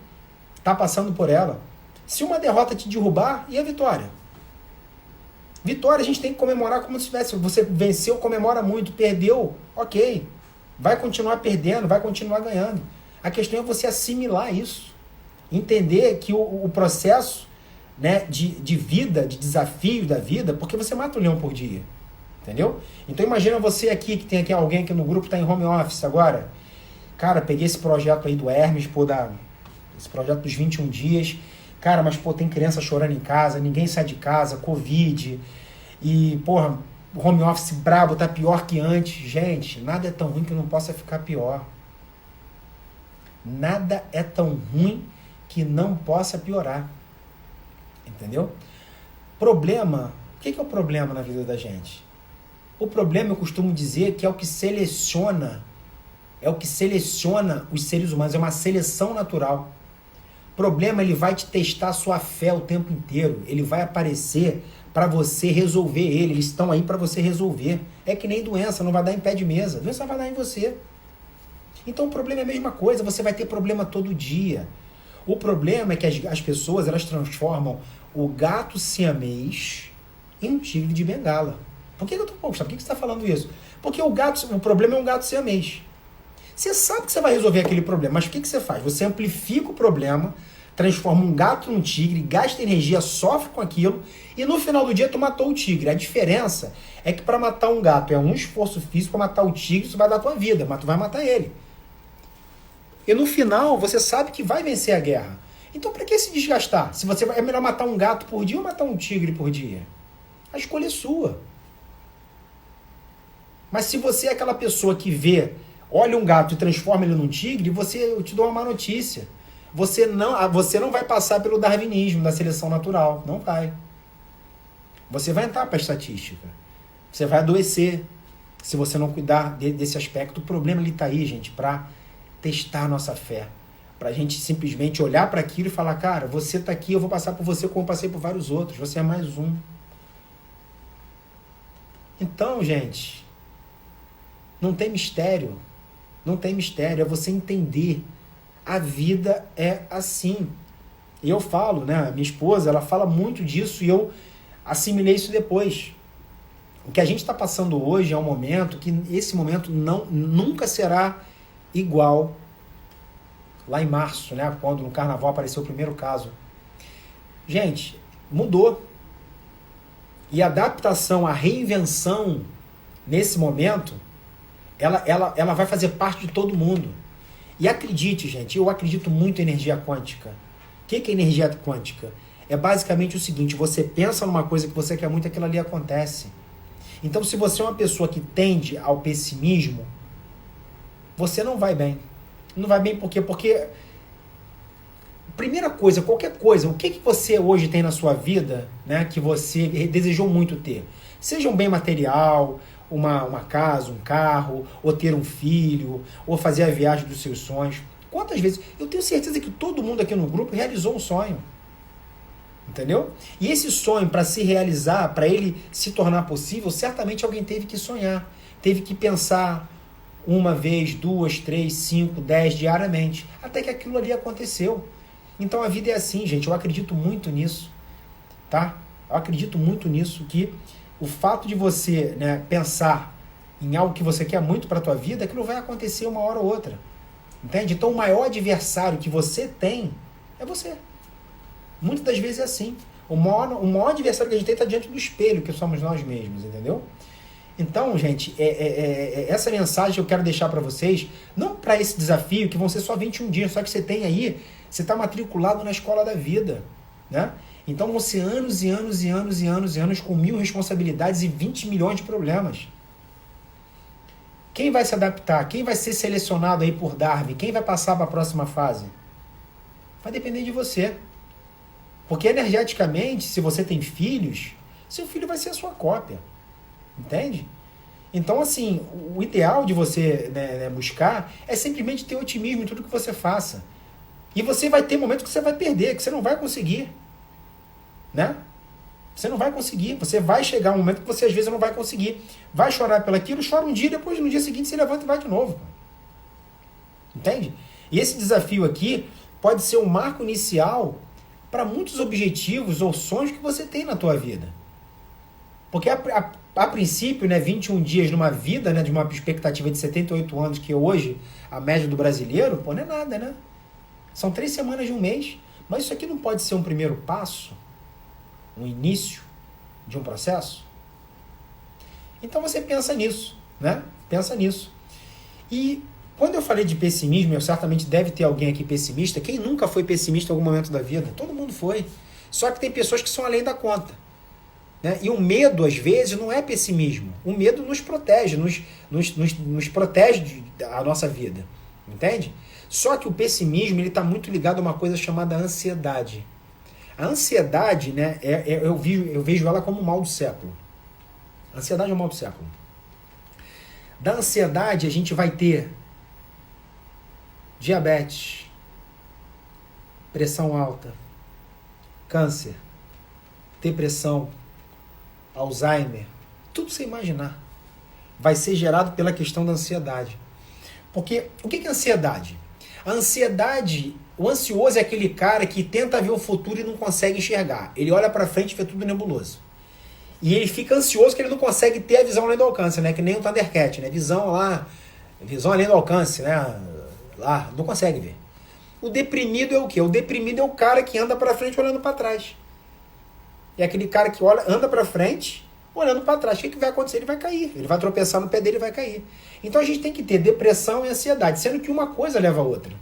está passando por ela. Se uma derrota te derrubar, e a vitória? Vitória a gente tem que comemorar como se tivesse. Você venceu, comemora muito. Perdeu, ok. Vai continuar perdendo, vai continuar ganhando. A questão é você assimilar isso. Entender que o processo, né, de vida, de desafio da vida, porque você mata um leão por dia. Entendeu? Então imagina você aqui, que tem aqui alguém aqui no grupo, está em home office agora. Cara, peguei esse projeto aí do Hermes, esse projeto dos 21 dias. Cara, mas pô, tem criança chorando em casa, ninguém sai de casa, Covid, e porra, o home office brabo tá pior que antes. Gente, nada é tão ruim que não possa ficar pior. Nada é tão ruim que não possa piorar. Entendeu? Problema, o que é o problema na vida da gente? O problema, eu costumo dizer, que é o que seleciona os seres humanos, é uma seleção natural. Problema, ele vai te testar a sua fé o tempo inteiro. Ele vai aparecer para você resolver ele. Eles estão aí para você resolver. É que nem doença, não vai dar em pé de mesa. Doença vai dar em você. Então o problema é a mesma coisa. Você vai ter problema todo dia. O problema é que as pessoas, elas transformam o gato siamês em um tigre de bengala. Por que eu tô, poxa, por que você está falando isso? Porque o problema é um gato siamês. Você sabe que você vai resolver aquele problema, mas o que você faz? Você amplifica o problema, transforma um gato num tigre, gasta energia, sofre com aquilo, e no final do dia tu matou o tigre. A diferença é que para matar um gato é um esforço físico, para matar o tigre isso vai dar a tua vida, mas tu vai matar ele. E no final você sabe que vai vencer a guerra. Então para que se desgastar? Se você é melhor matar um gato por dia ou matar um tigre por dia? A escolha é sua. Mas se você é aquela pessoa que olha um gato e transforma ele num tigre, eu te dou uma má notícia. Você não vai passar pelo darwinismo da seleção natural. Não vai. Você vai entrar para a estatística. Você vai adoecer se você não cuidar desse aspecto. O problema ele está aí, gente, para testar a nossa fé. Para a gente simplesmente olhar para aquilo e falar, cara, você está aqui, eu vou passar por você como eu passei por vários outros. Você é mais um. Então, gente, Não tem mistério. Não tem mistério. É você entender. A vida é assim. E eu falo, né? Minha esposa, ela fala muito disso e eu assimilei isso depois. O que a gente está passando hoje é um momento que esse momento nunca será igual lá em março, né? Quando no carnaval apareceu o primeiro caso. Gente, mudou. E a adaptação, a reinvenção nesse momento, ela vai fazer parte de todo mundo. E acredite, gente, eu acredito muito em energia quântica. O que é energia quântica? É basicamente o seguinte, você pensa numa coisa que você quer muito, aquilo ali acontece. Então, se você é uma pessoa que tende ao pessimismo, você não vai bem. Não vai bem por quê? Porque, primeira coisa, qualquer coisa, o que você hoje tem na sua vida, né, que você desejou muito ter? Seja um bem material, uma casa, um carro, ou ter um filho, ou fazer a viagem dos seus sonhos. Quantas vezes? Eu tenho certeza que todo mundo aqui no grupo realizou um sonho. Entendeu? E esse sonho, para se realizar, para ele se tornar possível, certamente alguém teve que sonhar, teve que pensar uma vez, 2, 3, 5, 10 diariamente, até que aquilo ali aconteceu. Então a vida é assim, gente, eu acredito muito nisso, tá? Eu acredito muito nisso, que o fato de você, né, pensar em algo que você quer muito para a tua vida, aquilo vai acontecer uma hora ou outra, entende? Então o maior adversário que você tem é você. Muitas das vezes é assim. O maior adversário que a gente tem está diante do espelho, que somos nós mesmos, entendeu? Então, gente, essa mensagem que eu quero deixar para vocês, não para esse desafio, que vão ser só 21 dias, só que você tem aí, você está matriculado na escola da vida, né? Então vão ser anos e anos e anos e anos e anos com 1000 responsabilidades e 20 milhões de problemas. Quem vai se adaptar? Quem vai ser selecionado aí por Darwin? Quem vai passar para a próxima fase? Vai depender de você. Porque energeticamente, se você tem filhos, seu filho vai ser a sua cópia. Entende? Então, assim, o ideal de você, né, buscar é simplesmente ter otimismo em tudo que você faça. E você vai ter momentos que você vai perder, que você não vai conseguir. Né? Você não vai conseguir. Você vai chegar um momento que você às vezes não vai conseguir. Vai chorar pelaquilo, chora um dia, depois no dia seguinte você levanta e vai de novo. Entende? E esse desafio aqui pode ser um marco inicial para muitos objetivos ou sonhos que você tem na tua vida. Porque a princípio, né, 21 dias numa vida, né, de uma expectativa de 78 anos, que hoje a média do brasileiro, pô, não é nada, né? São 3 semanas de um mês. Mas isso aqui não pode ser um primeiro passo, um início de um processo? Então você pensa nisso, né? Pensa nisso. E quando eu falei de pessimismo, eu certamente deve ter alguém aqui pessimista. Quem nunca foi pessimista em algum momento da vida? Todo mundo foi. Só que tem pessoas que são além da conta. Né? E o medo, às vezes, não é pessimismo. O medo nos protege, nos protege da nossa vida. Entende? Só que o pessimismo está muito ligado a uma coisa chamada ansiedade. A ansiedade, né, eu vejo ela como o mal do século. A ansiedade é o mal do século. Da ansiedade, a gente vai ter diabetes, pressão alta, câncer, depressão, Alzheimer, tudo sem imaginar. Vai ser gerado pela questão da ansiedade. Porque o que é ansiedade? A ansiedade, o ansioso é aquele cara que tenta ver o futuro e não consegue enxergar. Ele olha para frente e vê tudo nebuloso. E ele fica ansioso que ele não consegue ter a visão além do alcance, né? Que nem o Thundercat, né? Visão além do alcance, né? Lá, não consegue ver. O deprimido é o quê? O deprimido é o cara que anda para frente olhando para trás. É aquele cara que anda para frente olhando para trás. O que vai acontecer? Ele vai cair. Ele vai tropeçar no pé dele e vai cair. Então a gente tem que ter depressão e ansiedade, sendo que uma coisa leva a outra.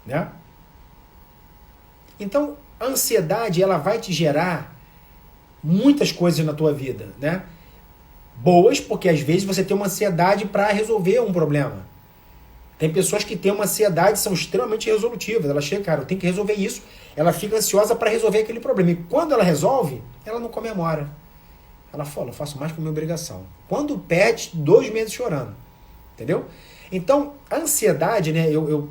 Né? Então a ansiedade, ela vai te gerar muitas coisas na tua vida. Né? Boas, porque às vezes você tem uma ansiedade para resolver um problema. Tem pessoas que têm uma ansiedade e são extremamente resolutivas. Ela chega, cara, eu tenho que resolver isso. Ela fica ansiosa para resolver aquele problema. E quando ela resolve, ela não comemora. Ela fala, eu faço mais por minha obrigação. Quando pede, 2 meses chorando. Entendeu? Então, a ansiedade, né, eu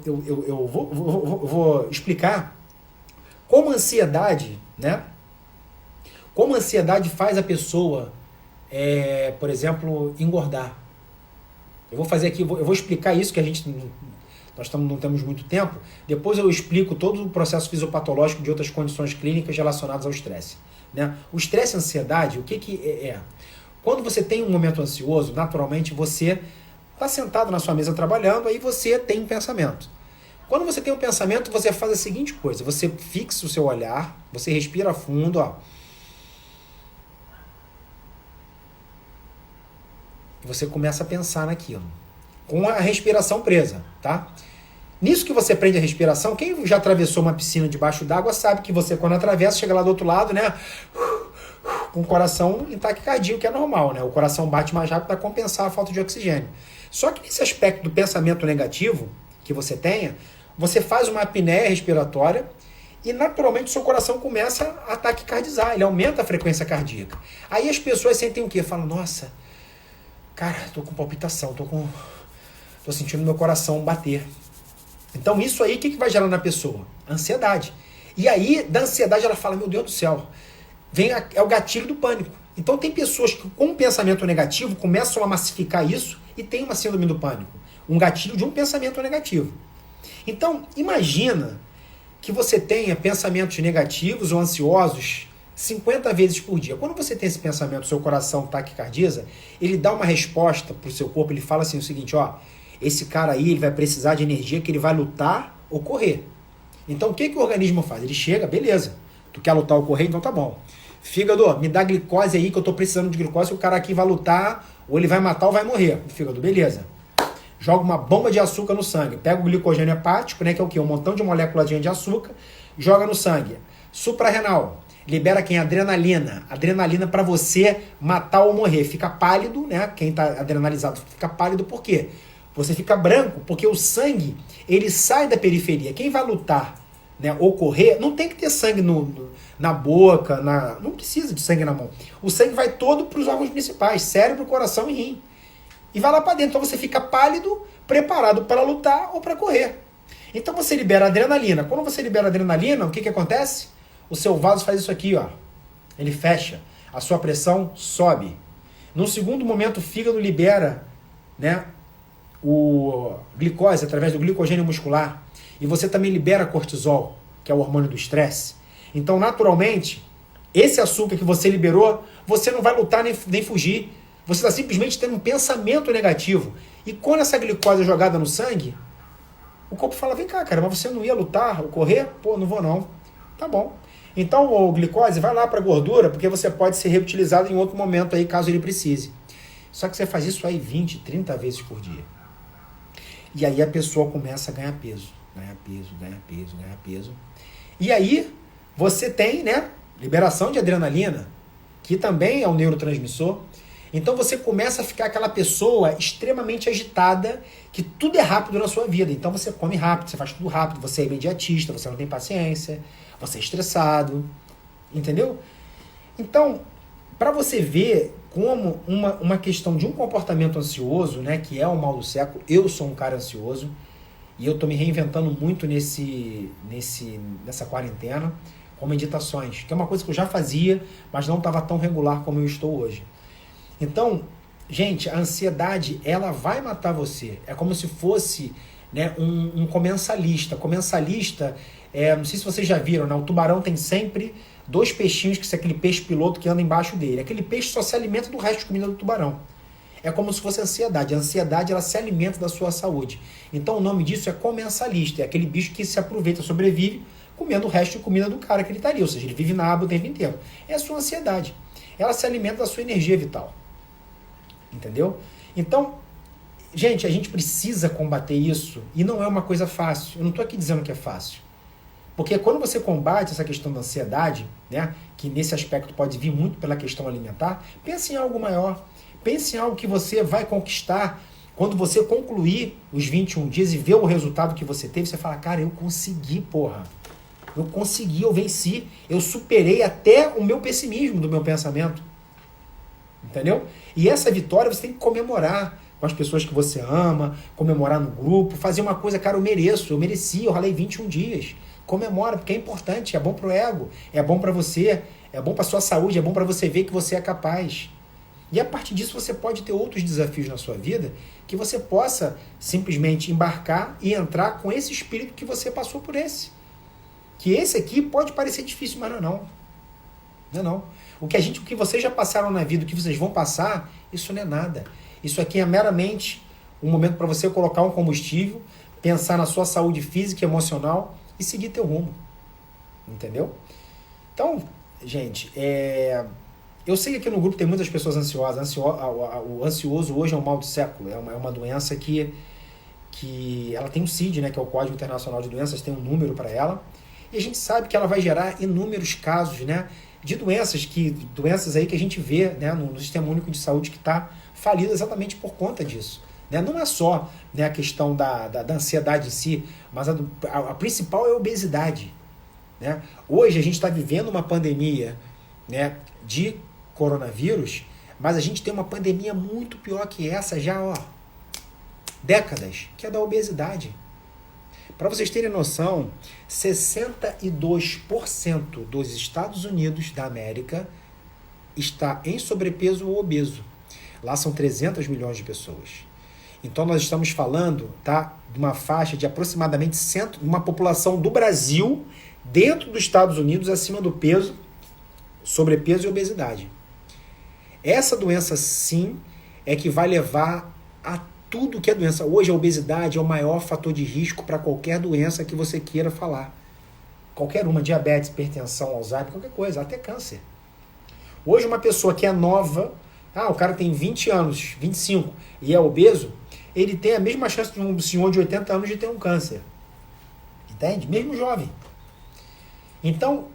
vou explicar como a ansiedade, né? Como a ansiedade faz a pessoa, por exemplo, engordar. Eu vou fazer aqui, eu vou explicar isso, que nós não temos muito tempo. Depois eu explico todo o processo fisiopatológico de outras condições clínicas relacionadas ao estresse. Né? O estresse e a ansiedade, o que é? Quando você tem um momento ansioso, naturalmente você está sentado na sua mesa trabalhando, aí você tem um pensamento. Quando você tem um pensamento, você faz a seguinte coisa: você fixa o seu olhar, você respira fundo, ó. E você começa a pensar naquilo, com a respiração presa, tá? Nisso que você prende a respiração, quem já atravessou uma piscina debaixo d'água sabe que você, quando atravessa, chega lá do outro lado, né? Com o coração em taquicardia, que é normal, né? O coração bate mais rápido para compensar a falta de oxigênio. Só que nesse aspecto do pensamento negativo que você tenha, você faz uma apneia respiratória e naturalmente o seu coração começa a taquicardizar, ele aumenta a frequência cardíaca. Aí as pessoas sentem o quê? Falam, nossa, cara, tô com palpitação, tô sentindo meu coração bater. Então isso aí, o que vai gerar na pessoa? Ansiedade. E aí, da ansiedade, ela fala, meu Deus do céu, é o gatilho do pânico. Então tem pessoas que com um pensamento negativo começam a massificar isso e tem uma síndrome do pânico. Um gatilho de um pensamento negativo. Então, imagina que você tenha pensamentos negativos ou ansiosos 50 vezes por dia. Quando você tem esse pensamento, seu coração taquicardiza, ele dá uma resposta para o seu corpo, ele fala assim o seguinte, ó, esse cara aí ele vai precisar de energia que ele vai lutar ou correr. Então o que o organismo faz? Ele chega, beleza, tu quer lutar ou correr, então tá bom. Fígado, me dá glicose aí que eu tô precisando de glicose, o cara aqui vai lutar, ou ele vai matar ou vai morrer. Fígado, beleza. Joga uma bomba de açúcar no sangue, pega o glicogênio hepático, né, que é o quê? Um montão de moléculas de açúcar, joga no sangue. Suprarrenal, libera quem? Adrenalina. Adrenalina para você matar ou morrer. Fica pálido, né? Quem tá adrenalizado fica pálido, por quê? Você fica branco, porque o sangue, ele sai da periferia. Quem vai lutar, né, ou correr, não tem que ter sangue na boca, não precisa de sangue na mão. O sangue vai todo para os órgãos principais, cérebro, coração e rim. E vai lá para dentro. Então você fica pálido, preparado para lutar ou para correr. Então você libera adrenalina. Quando você libera adrenalina, o que acontece? O seu vaso faz isso aqui, ó. Ele fecha. A sua pressão sobe. Num segundo momento, o fígado libera, né, o glicose através do glicogênio muscular. E você também libera cortisol, que é o hormônio do estresse. Então, naturalmente, esse açúcar que você liberou, você não vai lutar nem fugir. Você está simplesmente tendo um pensamento negativo. E quando essa glicose é jogada no sangue, o corpo fala, vem cá, cara, mas você não ia lutar ou correr? Pô, não vou não. Tá bom. Então, o glicose vai lá para a gordura, porque você pode ser reutilizado em outro momento aí, caso ele precise. Só que você faz isso aí 20, 30 vezes por dia. E aí a pessoa começa a ganhar peso. Ganhar peso, ganhar peso, ganhar peso. E aí você tem, né, liberação de adrenalina, que também é um neurotransmissor. Então você começa a ficar aquela pessoa extremamente agitada, que tudo é rápido na sua vida. Então você come rápido, você faz tudo rápido, você é imediatista, você não tem paciência, você é estressado, entendeu? Então, para você ver como uma questão de um comportamento ansioso, né, que é o mal do século, eu sou um cara ansioso, e eu estou me reinventando muito nessa quarentena, com meditações, que é uma coisa que eu já fazia, mas não estava tão regular como eu estou hoje. Então, gente, a ansiedade, ela vai matar você. É como se fosse, né, um comensalista. Comensalista, não sei se vocês já viram, né, o tubarão tem sempre 2 peixinhos, que é aquele peixe piloto que anda embaixo dele. Aquele peixe só se alimenta do resto de comida do tubarão. É como se fosse a ansiedade. A ansiedade, ela se alimenta da sua saúde. Então o nome disso é comensalista. É aquele bicho que se aproveita, sobrevive, comendo o resto de comida do cara que ele está ali. Ou seja, ele vive na água o tempo inteiro. É a sua ansiedade. Ela se alimenta da sua energia vital. Entendeu? Então, gente, a gente precisa combater isso. E não é uma coisa fácil. Eu não estou aqui dizendo que é fácil. Porque quando você combate essa questão da ansiedade, né, que nesse aspecto pode vir muito pela questão alimentar, pense em algo maior. Pense em algo que você vai conquistar. Quando você concluir os 21 dias e ver o resultado que você teve, você fala, cara, eu consegui, porra. Eu consegui, eu venci. Eu superei até o meu pessimismo do meu pensamento. Entendeu? E essa vitória você tem que comemorar com as pessoas que você ama, comemorar no grupo, fazer uma coisa, cara, eu mereço, eu mereci, eu ralei 21 dias. Comemora, porque é importante, é bom pro ego, é bom para você, é bom para sua saúde, é bom para você ver que você é capaz. E a partir disso você pode ter outros desafios na sua vida que você possa simplesmente embarcar e entrar com esse espírito que você passou por esse. Que esse aqui pode parecer difícil, mas não é não. Não é não. O que vocês já passaram na vida, o que vocês vão passar, isso não é nada. Isso aqui é meramente um momento para você colocar um combustível, pensar na sua saúde física e emocional e seguir teu rumo. Entendeu? Então, gente, eu sei que aqui no grupo tem muitas pessoas ansiosas. O ansioso hoje é um mal do século. É uma doença que ela tem um CID, né, que é o Código Internacional de Doenças, tem um número para ela. E a gente sabe que ela vai gerar inúmeros casos, né, de doenças aí que a gente vê, né, no Sistema Único de Saúde que está falido exatamente por conta disso. Né? Não é só, né, a questão da ansiedade em si, mas a principal é a obesidade. Né? Hoje a gente está vivendo uma pandemia, né, de coronavírus, mas a gente tem uma pandemia muito pior que essa já há décadas, que é da obesidade. Para vocês terem noção, 62% dos Estados Unidos da América está em sobrepeso ou obeso. Lá são 300 milhões de pessoas. Então nós estamos falando, tá, de uma faixa de aproximadamente uma população do Brasil dentro dos Estados Unidos acima do peso, sobrepeso e obesidade. Essa doença, sim, é que vai levar a tudo que é doença. Hoje a obesidade é o maior fator de risco para qualquer doença que você queira falar. Qualquer uma, diabetes, hipertensão, Alzheimer, qualquer coisa, até câncer. Hoje uma pessoa que é nova, o cara tem 20 anos, 25, e é obeso, ele tem a mesma chance de um senhor de 80 anos de ter um câncer. Entende? Mesmo jovem. Então,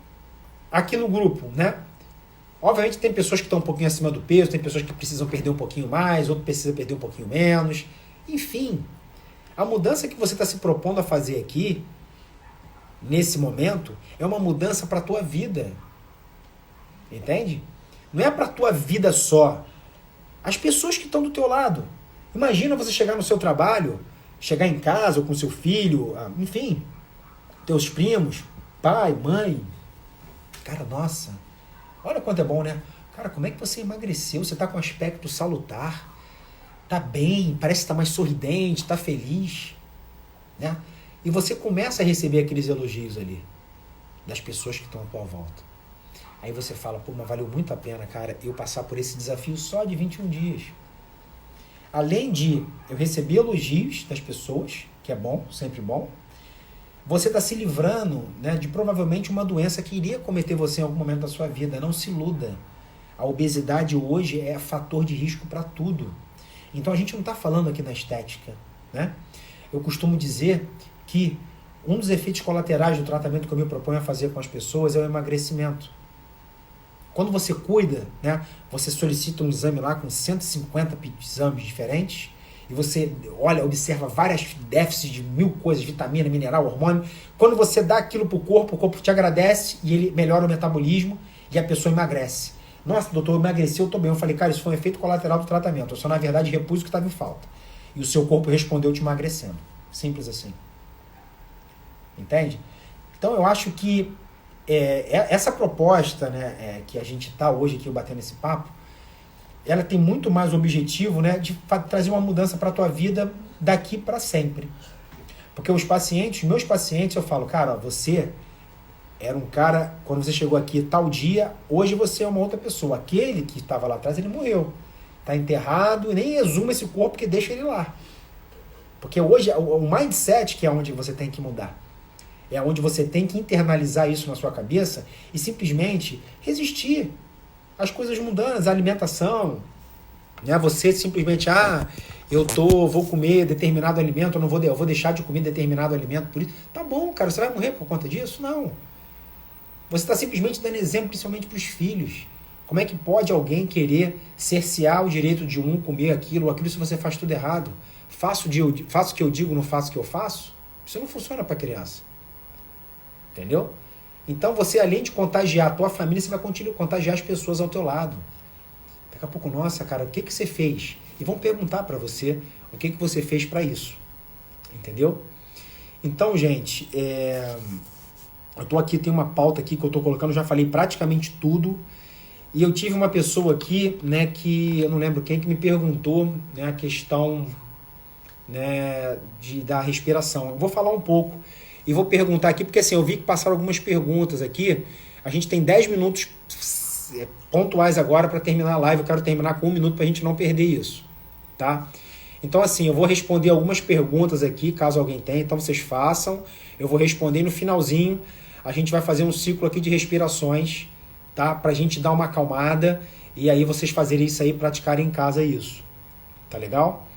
aqui no grupo, né? Obviamente tem pessoas que estão um pouquinho acima do peso, tem pessoas que precisam perder um pouquinho mais, outros precisam perder um pouquinho menos. Enfim, a mudança que você está se propondo a fazer aqui, nesse momento, é uma mudança para a tua vida. Entende? Não é para a tua vida só. As pessoas que estão do teu lado. Imagina você chegar no seu trabalho, chegar em casa ou com seu filho, enfim, teus primos, pai, mãe. Cara, nossa, olha quanto é bom, né? Cara, como é que você emagreceu? Você tá com um aspecto salutar, tá bem, parece que tá mais sorridente, tá feliz, né? E você começa a receber aqueles elogios ali, das pessoas que estão à tua volta. Aí você fala, pô, mas valeu muito a pena, cara, eu passar por esse desafio só de 21 dias. Além de eu receber elogios das pessoas, que é bom, sempre bom, você está se livrando, né, de provavelmente uma doença que iria cometer você em algum momento da sua vida. Não se iluda. A obesidade hoje é fator de risco para tudo. Então a gente não está falando aqui na estética, né? Eu costumo dizer que um dos efeitos colaterais do tratamento que eu me proponho a fazer com as pessoas é o emagrecimento. Quando você cuida, né, você solicita um exame lá com 150 exames diferentes, e você olha, observa vários déficits de 1000 coisas, vitamina, mineral, hormônio. Quando você dá aquilo para o corpo te agradece e ele melhora o metabolismo e a pessoa emagrece. Nossa, doutor, eu emagreci, eu estou bem. Eu falei, cara, isso foi um efeito colateral do tratamento. Eu só, na verdade, repus o que estava em falta. E o seu corpo respondeu te emagrecendo. Simples assim. Entende? Então, eu acho que essa proposta, né, que a gente está hoje aqui batendo esse papo, ela tem muito mais o objetivo, né, de trazer uma mudança para a tua vida daqui para sempre. Porque meus pacientes, eu falo, cara, você era um cara, quando você chegou aqui tal dia, hoje você é uma outra pessoa. Aquele que estava lá atrás, ele morreu. Está enterrado, e nem exuma esse corpo, que deixa ele lá. Porque hoje, o mindset que é onde você tem que mudar. É onde você tem que internalizar isso na sua cabeça e simplesmente resistir às coisas mundanas, a alimentação. Né? Você simplesmente, vou comer determinado alimento, eu vou deixar de comer determinado alimento por isso. Tá bom, cara, você vai morrer por conta disso? Não. Você está simplesmente dando exemplo, principalmente para os filhos. Como é que pode alguém querer cercear o direito de um comer aquilo ou aquilo se você faz tudo errado? Faço o que eu digo, não faço o que eu faço? Isso não funciona para criança. Entendeu? Então você, além de contagiar a tua família, você vai contagiar as pessoas ao teu lado. Daqui a pouco, nossa, cara, o que você fez? E vão perguntar para você o que você fez para isso. Entendeu? Então, gente, eu tô aqui, tem uma pauta aqui que eu tô colocando, já falei praticamente tudo. E eu tive uma pessoa aqui, né, que eu não lembro quem, que me perguntou, né, a questão, né, da respiração. Eu vou falar um pouco e vou perguntar aqui, porque assim, eu vi que passaram algumas perguntas aqui. A gente tem 10 minutos pontuais agora para terminar a live. Eu quero terminar com 1 minuto para a gente não perder isso, tá? Então assim, eu vou responder algumas perguntas aqui, caso alguém tenha, então vocês façam. Eu vou responder no finalzinho. A gente vai fazer um ciclo aqui de respirações, tá? Pra gente dar uma acalmada e aí vocês fazerem isso aí, praticarem em casa isso. Tá legal?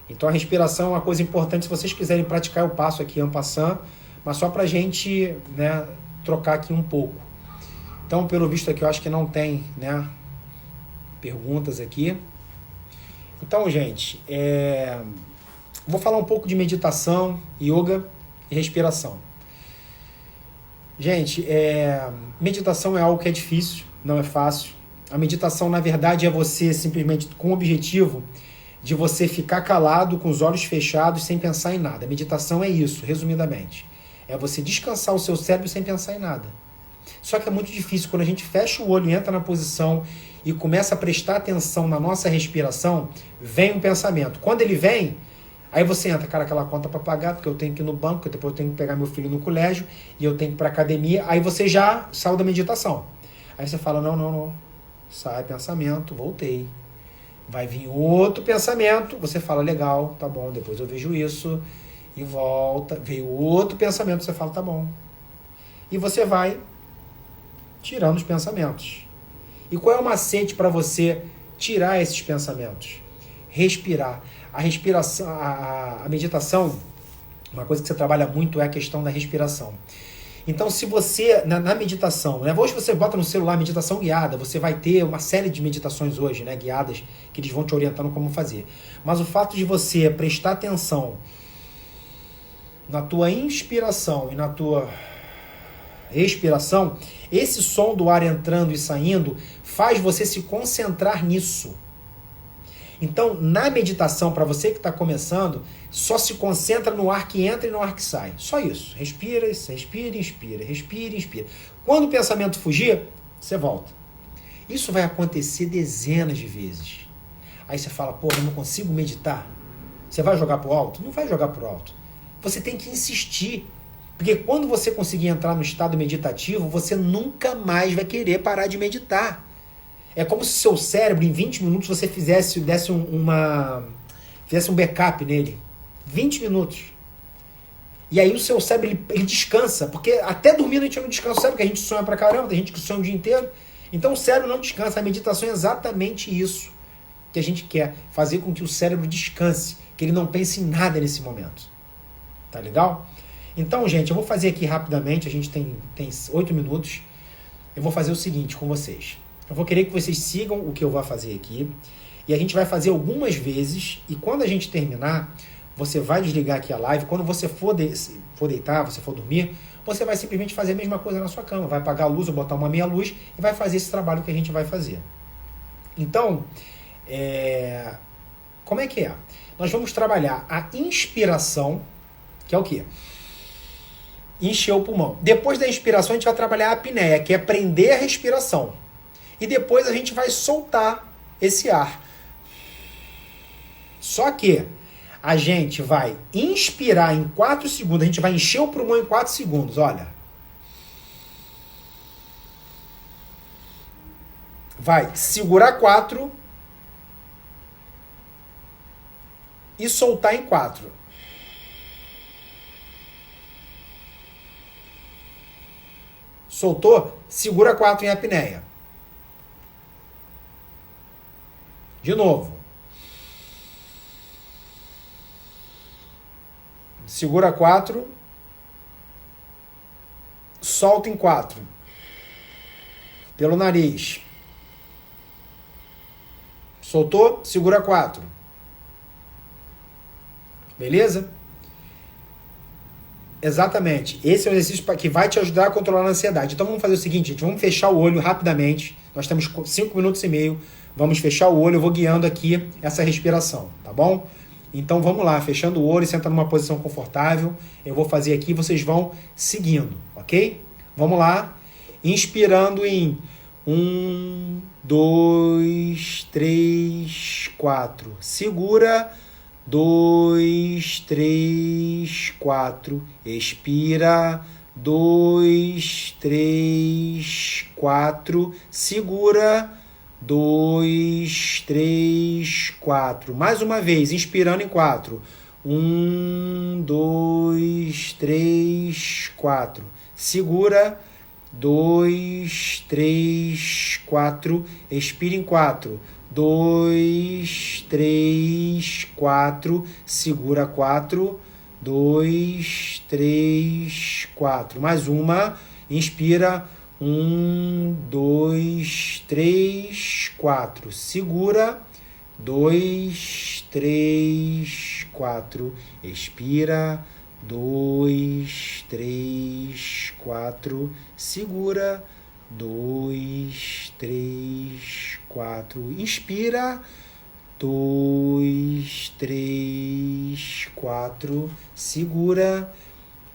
Então a respiração é uma coisa importante. Se vocês quiserem praticar, eu passo aqui en passant, mas só pra gente, né, trocar aqui um pouco. Então, pelo visto aqui, eu acho que não tem, né, perguntas aqui. Então, gente, vou falar um pouco de meditação, yoga e respiração. Gente, meditação é algo que é difícil, não é fácil. A meditação, na verdade, é você simplesmente com o objetivo de você ficar calado, com os olhos fechados, sem pensar em nada. A meditação é isso, resumidamente. É você descansar o seu cérebro sem pensar em nada. Só que é muito difícil. Quando a gente fecha o olho, entra na posição e começa a prestar atenção na nossa respiração, vem um pensamento. Quando ele vem, aí você entra, cara, aquela conta para pagar, porque eu tenho que ir no banco, depois eu tenho que pegar meu filho no colégio, e eu tenho que ir para academia, aí você já saiu da meditação. Aí você fala, não, sai pensamento, voltei. Vai vir outro pensamento, você fala, legal, tá bom, depois eu vejo isso, e volta, veio outro pensamento, você fala, tá bom. E você vai tirando os pensamentos. E qual é o macete para você tirar esses pensamentos? Respirar. A respiração, a meditação, uma coisa que você trabalha muito é a questão da respiração. Então, se você, na meditação, né, hoje você bota no celular meditação guiada, você vai ter uma série de meditações hoje, né, guiadas, que eles vão te orientando como fazer. Mas o fato de você prestar atenção na tua inspiração e na tua respiração, esse som do ar entrando e saindo faz você se concentrar nisso. Então, na meditação, para você que está começando, só se concentra no ar que entra e no ar que sai. Só isso. Respira, inspira. Respira, inspira. Quando o pensamento fugir, você volta. Isso vai acontecer dezenas de vezes. Aí você fala, pô, eu não consigo meditar. Você vai jogar pro alto? Não vai jogar pro alto. Você tem que insistir. Porque quando você conseguir entrar no estado meditativo, você nunca mais vai querer parar de meditar. É como se o seu cérebro, em 20 minutos, você desse um backup nele. 20 minutos. E aí o seu cérebro, ele descansa. Porque até dormindo a gente não descansa. Sabe que a gente sonha pra caramba, tem gente que sonha o dia inteiro. Então o cérebro não descansa. A meditação é exatamente isso que a gente quer. Fazer com que o cérebro descanse. Que ele não pense em nada nesse momento. Tá legal? Então, gente, eu vou fazer aqui rapidamente. A gente tem 8 minutos. Eu vou fazer o seguinte com vocês. Eu vou querer que vocês sigam o que eu vou fazer aqui. E a gente vai fazer algumas vezes. E quando a gente terminar, você vai desligar aqui a live. Quando você for deitar, você for dormir, você vai simplesmente fazer a mesma coisa na sua cama. Vai apagar a luz ou botar uma meia luz e vai fazer esse trabalho que a gente vai fazer. Então, como é que é? Nós vamos trabalhar a inspiração, que é o quê? Encher o pulmão. Depois da inspiração, a gente vai trabalhar a apneia, que é prender a respiração. E depois a gente vai soltar esse ar. Só que a gente vai inspirar em 4 segundos. A gente vai encher o pulmão em 4 segundos. Olha. Vai segurar 4 e soltar em 4. Soltou? Segura 4 em apneia. De novo. Segura 4. Solta em 4. Pelo nariz. Soltou? Segura 4. Beleza? Exatamente. Esse é o exercício que vai te ajudar a controlar a ansiedade. Então vamos fazer o seguinte, gente. Vamos fechar o olho rapidamente. Nós temos 5 minutos e meio. Vamos fechar o olho, eu vou guiando aqui essa respiração, tá bom? Então vamos lá, fechando o olho, senta numa posição confortável. Eu vou fazer aqui, vocês vão seguindo, ok? Vamos lá, inspirando em 1, 2, 3, 4. Segura. 2, 3, 4. Expira. 2, 3, 4. Segura. 2, 3, 4. Mais uma vez, inspirando em 4. 1, 2, 3, 4. Segura. 2, 3, 4. Expira em 4. 2, 3, 4. Segura 4. 2, 3, 4. Mais uma. Inspira. 1, 2, 3, 4. Segura. 2, 3, 4. Expira. 2, 3, 4. Segura. 2, 3, 4. Inspira. 2, 3, 4. Segura.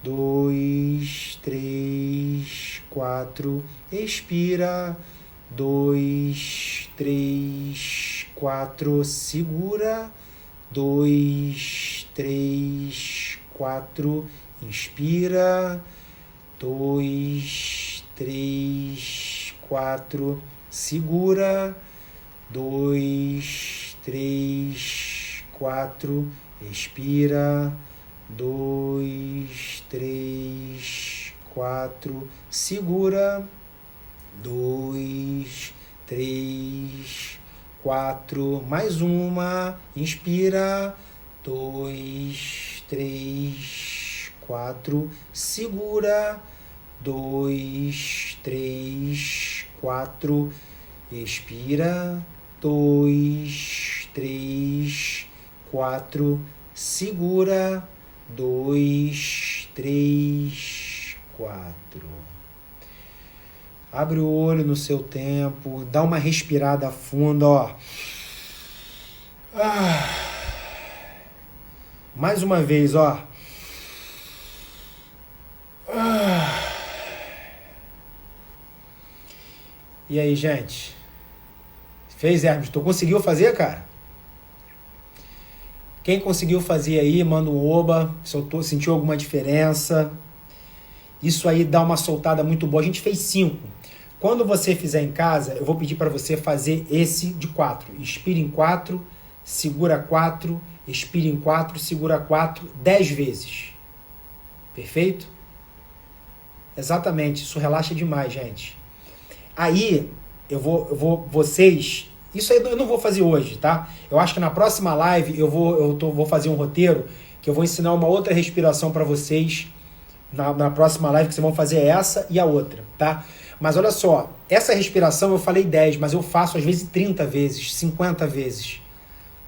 2, 3, 4. Expira. 2, 3, 4. Segura. 2, 3, 4. Inspira. 2, 3, 4. Segura. 2, 3, 4. Expira. 2, 3, 4. Segura. 2, 3, 4. Mais uma. Inspira. 2, 3, 4. Segura. 2, 3, 4. Expira. 2, 3, 4. Segura. 2, 3, 4. Abre o olho no seu tempo, dá uma respirada funda, ó. Mais uma vez, ó. E aí, gente? Fez, Hermes? Tu conseguiu fazer, cara? Quem conseguiu fazer aí, manda um oba, se eu sentiu alguma diferença. Isso aí dá uma soltada muito boa. A gente fez 5. Quando você fizer em casa, eu vou pedir para você fazer esse de 4. Inspira em 4, segura 4, expira em 4, segura 4, 10 vezes. Perfeito? Exatamente, isso relaxa demais, gente. Aí, vocês... Isso aí eu não vou fazer hoje, tá? Eu acho que na próxima live eu vou fazer um roteiro que eu vou ensinar uma outra respiração para vocês na próxima live, que vocês vão fazer essa e a outra, tá? Mas olha só, essa respiração eu falei 10, mas eu faço às vezes 30 vezes, 50 vezes,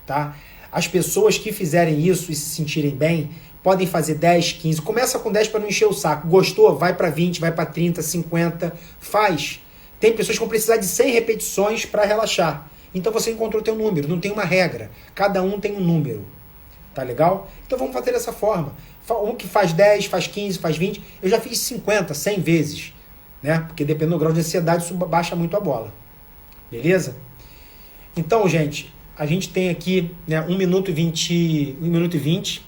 tá? As pessoas que fizerem isso e se sentirem bem, podem fazer 10, 15. Começa com 10 para não encher o saco. Gostou? Vai para 20, vai para 30, 50. Faz. Tem pessoas que vão precisar de 100 repetições para relaxar. Então você encontrou o teu número, não tem uma regra. Cada um tem um número. Tá legal? Então vamos fazer dessa forma. Um que faz 10, faz 15, faz 20. Eu já fiz 50, 100 vezes. Né? Porque dependendo do grau de ansiedade, isso baixa muito a bola. Beleza? Então, gente, a gente tem aqui, né, 1 minuto e 20.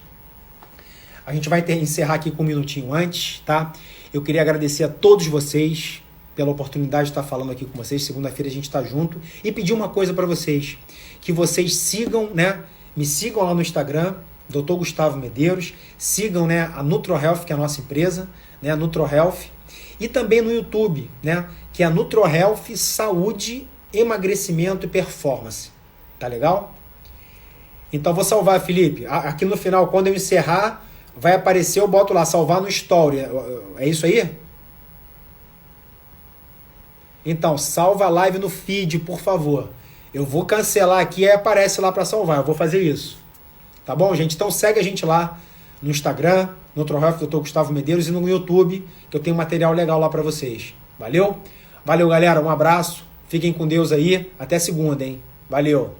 A gente vai encerrar aqui com um minutinho antes, tá? Eu queria agradecer a todos vocês pela oportunidade de estar falando aqui com vocês. Segunda-feira a gente está junto. E pedir uma coisa para vocês. Que vocês sigam, né? Me sigam lá no Instagram, Dr. Gustavo Medeiros. Sigam, né, a NutroHealth, que é a nossa empresa, né? A NutroHealth. E também no YouTube, né? Que é a NutroHealth Saúde, Emagrecimento e Performance. Tá legal? Então vou salvar, Felipe. Aqui no final, quando eu encerrar, vai aparecer, eu boto lá, salvar no Story. É isso aí? Então, salva a live no feed, por favor. Eu vou cancelar aqui e aparece lá para salvar. Eu vou fazer isso. Tá bom, gente? Então segue a gente lá no Instagram, no NutroHealth, Dr. Gustavo Medeiros, e no YouTube, que eu tenho material legal lá para vocês. Valeu? Valeu, galera. Um abraço. Fiquem com Deus aí. Até segunda, hein? Valeu.